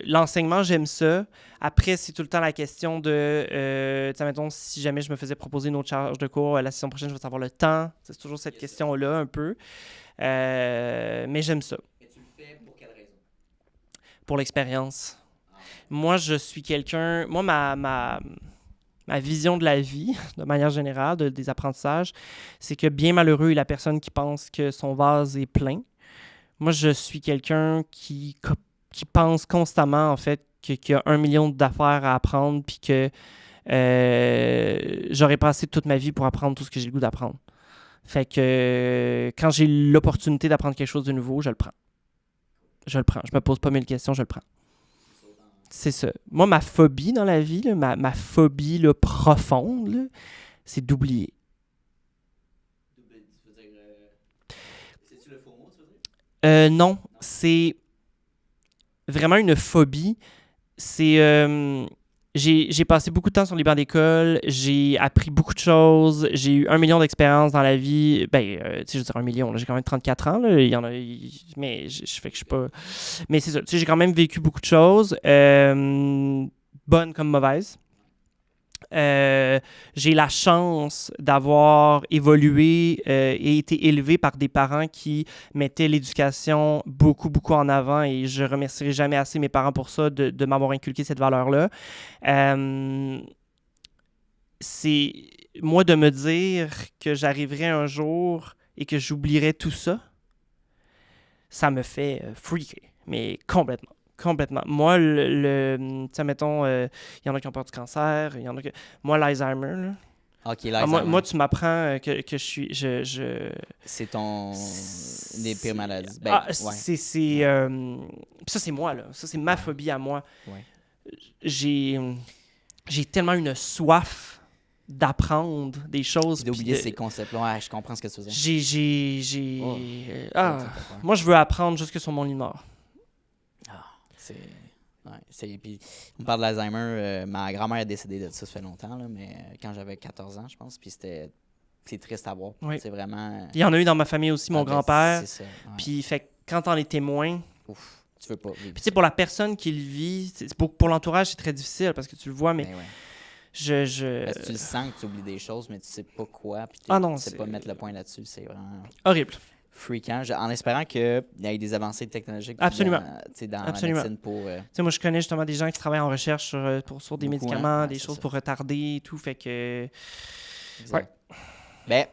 l'enseignement, j'aime ça. Après, c'est tout le temps la question de, mettons, si jamais je me faisais proposer une autre charge de cours, la session prochaine, je vais avoir le temps. C'est toujours cette question-là, un peu. Mais j'aime ça. Pour quelle raison? Pour l'expérience. Moi, je suis quelqu'un... Moi, ma vision de la vie, de manière générale, des apprentissages, c'est que bien malheureux est la personne qui pense que son vase est plein. Moi, je suis quelqu'un qui pense constamment, en fait, qu'il y a 1 million d'affaires à apprendre puis que j'aurais passé toute ma vie pour apprendre tout ce que j'ai le goût d'apprendre. Fait que quand j'ai l'opportunité d'apprendre quelque chose de nouveau, je le prends. Je me pose pas 1000 questions, je le prends. C'est ça. Moi, ma phobie dans la vie, là, ma phobie là, profonde, là, c'est d'oublier. C'est-tu le faux mot, tu veux dire? Non, c'est vraiment une phobie. C'est... J'ai passé beaucoup de temps sur les bancs d'école, j'ai appris beaucoup de choses, j'ai eu 1 million d'expériences dans la vie. Tu sais, je veux dire 1 million, là, j'ai quand même 34 ans, là, il y en a, mais je fais que je suis pas... Mais c'est ça, tu sais, j'ai quand même vécu beaucoup de choses, bonnes comme mauvaises. J'ai la chance d'avoir évolué et été élevé par des parents qui mettaient l'éducation beaucoup, beaucoup en avant et je remercierai jamais assez mes parents pour ça, de m'avoir inculqué cette valeur-là. C'est moi de me dire que j'arriverai un jour et que j'oublierai tout ça, ça me fait freaker, mais complètement. Complètement. Moi, tu sais, mettons, il y en a qui ont peur du cancer, il y en a qui... Moi, l'Alzheimer, là, OK, là, moi, tu m'apprends que je suis... c'est ton... des pires maladies. Ben, Ah, ouais. ça, c'est moi, là. Ça, c'est ma phobie à moi. Ouais. J'ai tellement une soif d'apprendre des choses. Puis d'oublier puis ces concepts-là. Ouais, je comprends ce que tu veux dire. J'ai... Ça fait peur. Moi, je veux apprendre jusque sur mon lit de mort. C'est... Ouais, puis on parle de l'Alzheimer. Ma grand-mère est décédée de ça fait longtemps, là, mais quand j'avais 14 ans, je pense. Puis c'est triste à voir. Oui. C'est vraiment... Il y en a eu dans ma famille aussi, mon grand-père. C'est ça. Ouais. Puis, fait que quand t'en es témoin... Ouf, tu veux pas vivre. Puis, tu sais, pour la personne qui le vit, pour l'entourage, c'est très difficile parce que tu le vois, mais Ben ouais. je... Parce que tu le sens que tu oublies des choses, mais tu sais pas quoi. Puis Ah non, tu sais c'est pas mettre le point là-dessus. C'est vraiment horrible. freakant. En espérant qu'il y ait des avancées technologiques Absolument. dans Absolument. la médecine pour... Tu sais, moi, je connais justement des gens qui travaillent en recherche sur des Beaucoup, médicaments, hein? Ouais, des c'est choses ça. pour retarder et tout, fait que... Exact. Ben,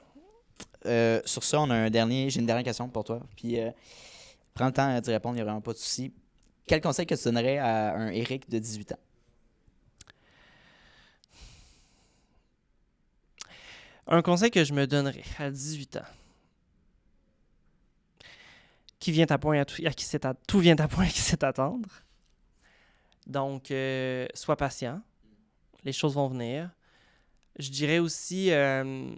sur ça, j'ai une dernière question pour toi. Puis, prends le temps d'y répondre, il n'y a vraiment pas de souci. Quel conseil que tu donnerais à un Eric de 18 ans? Un conseil que je me donnerais à 18 ans. Qui vient à point tout vient à point à qui sait attendre. Donc, sois patient. Les choses vont venir. Je dirais aussi de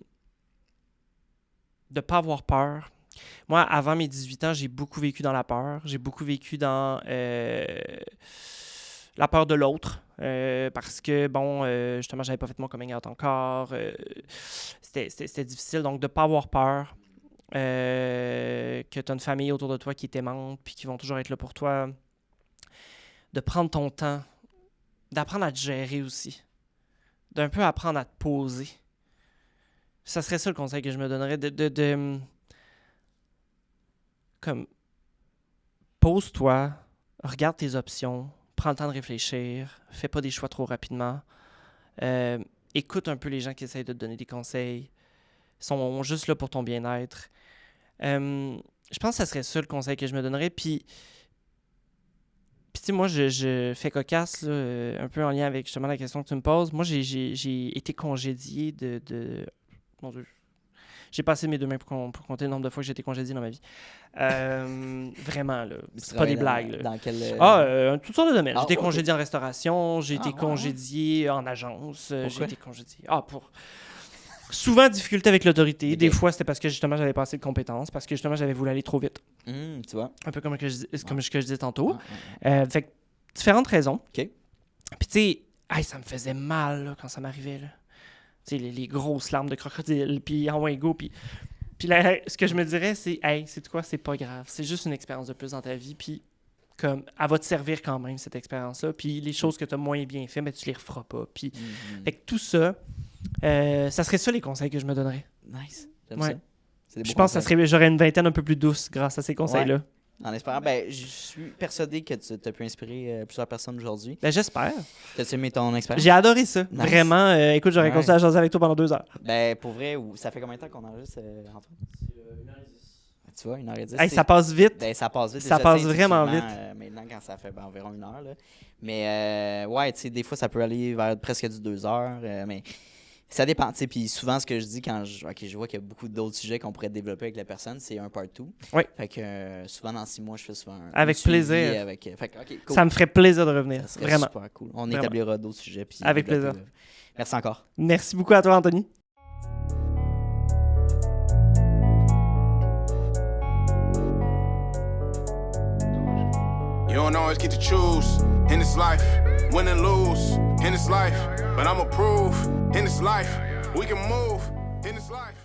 ne pas avoir peur. Moi, avant mes 18 ans, j'ai beaucoup vécu dans la peur. J'ai beaucoup vécu dans la peur de l'autre. Parce que, bon, justement, j'avais pas fait mon coming out encore. C'était difficile. Donc, de ne pas avoir peur. Que tu as une famille autour de toi qui t'aimante puis qui vont toujours être là pour toi. De prendre ton temps. D'apprendre à te gérer aussi. D'un peu apprendre à te poser. Ça serait ça le conseil que je me donnerais. Comme, pose-toi, regarde tes options, prends le temps de réfléchir, fais pas des choix trop rapidement. Écoute un peu les gens qui essayent de te donner des conseils. Ils sont juste là pour ton bien-être. Je pense que ça serait ça le conseil que je me donnerais. Puis tu sais, moi, je fais cocasse, là, un peu en lien avec justement la question que tu me poses. Moi, j'ai été congédié de... Mon Dieu. J'ai passé mes deux mains pour compter le nombre de fois que j'ai été congédié dans ma vie. Vraiment, là. C'est pas des blagues. Là. Dans quel... Toutes sortes de domaines. J'ai été ouais, congédié en restauration, j'ai été ouais. congédié en agence, j'ai Pourquoi? été congédié... pour... Souvent, difficulté avec l'autorité. Ok. Des fois, c'était parce que justement, j'avais pas assez de compétences, parce que justement, j'avais voulu aller trop vite. tu vois? Un peu comme ce que je disais tantôt. Ouais. Fait que, différentes raisons. OK. Puis tu sais, ça me faisait mal là, quand ça m'arrivait. Tu sais, les grosses larmes de crocodile, puis en go, puis là, ce que je me dirais, c'est, hey, c'est quoi, c'est pas grave. C'est juste une expérience de plus dans ta vie, puis comme, elle va te servir quand même, cette expérience-là. Puis les choses que tu as moins bien fait, mais tu les referas pas. Puis, fait que tout ça, ça serait ça les conseils que je me donnerais. Nice. J'aime Ouais. ça. C'est des Puis je beaux pense que j'aurais une vingtaine un peu plus douce grâce à ces conseils-là. Ouais. En espérant, ben, je suis persuadé que tu as pu inspirer plusieurs personnes aujourd'hui. Ben, j'espère. T'as-tu aimé ton expérience? J'ai adoré ça. Nice. Vraiment. Écoute, j'aurais Ouais. continué à jaser avec toi pendant 2 heures. Ben, pour vrai, ça fait combien de temps qu'on enregistre, Antoine? 1h10. Tu vois, 1h10. Hey, ça passe vite. Ben, ça passe vite. Ça Je passe sais, vraiment effectivement, maintenant, quand ça fait environ 1 heure. Là. Mais, ouais, tu sais, des fois, ça peut aller vers presque du 2 heures. Mais ça dépend, tu sais. Puis souvent, ce que je dis quand je vois qu'il y a beaucoup d'autres sujets qu'on pourrait développer avec la personne, c'est un part 2. Oui. Fait que souvent, dans 6 mois, je fais souvent un Avec suivi plaisir. fait que, OK, cool. Ça me ferait plaisir de revenir. Ça serait Vraiment. super cool. On Vraiment. établira d'autres sujets. Puis Avec développer, plaisir. Merci encore. Merci beaucoup à toi, Anthony. You don't always get to choose in this life, win and lose in this life. But I'ma prove in this life, we can move in this life.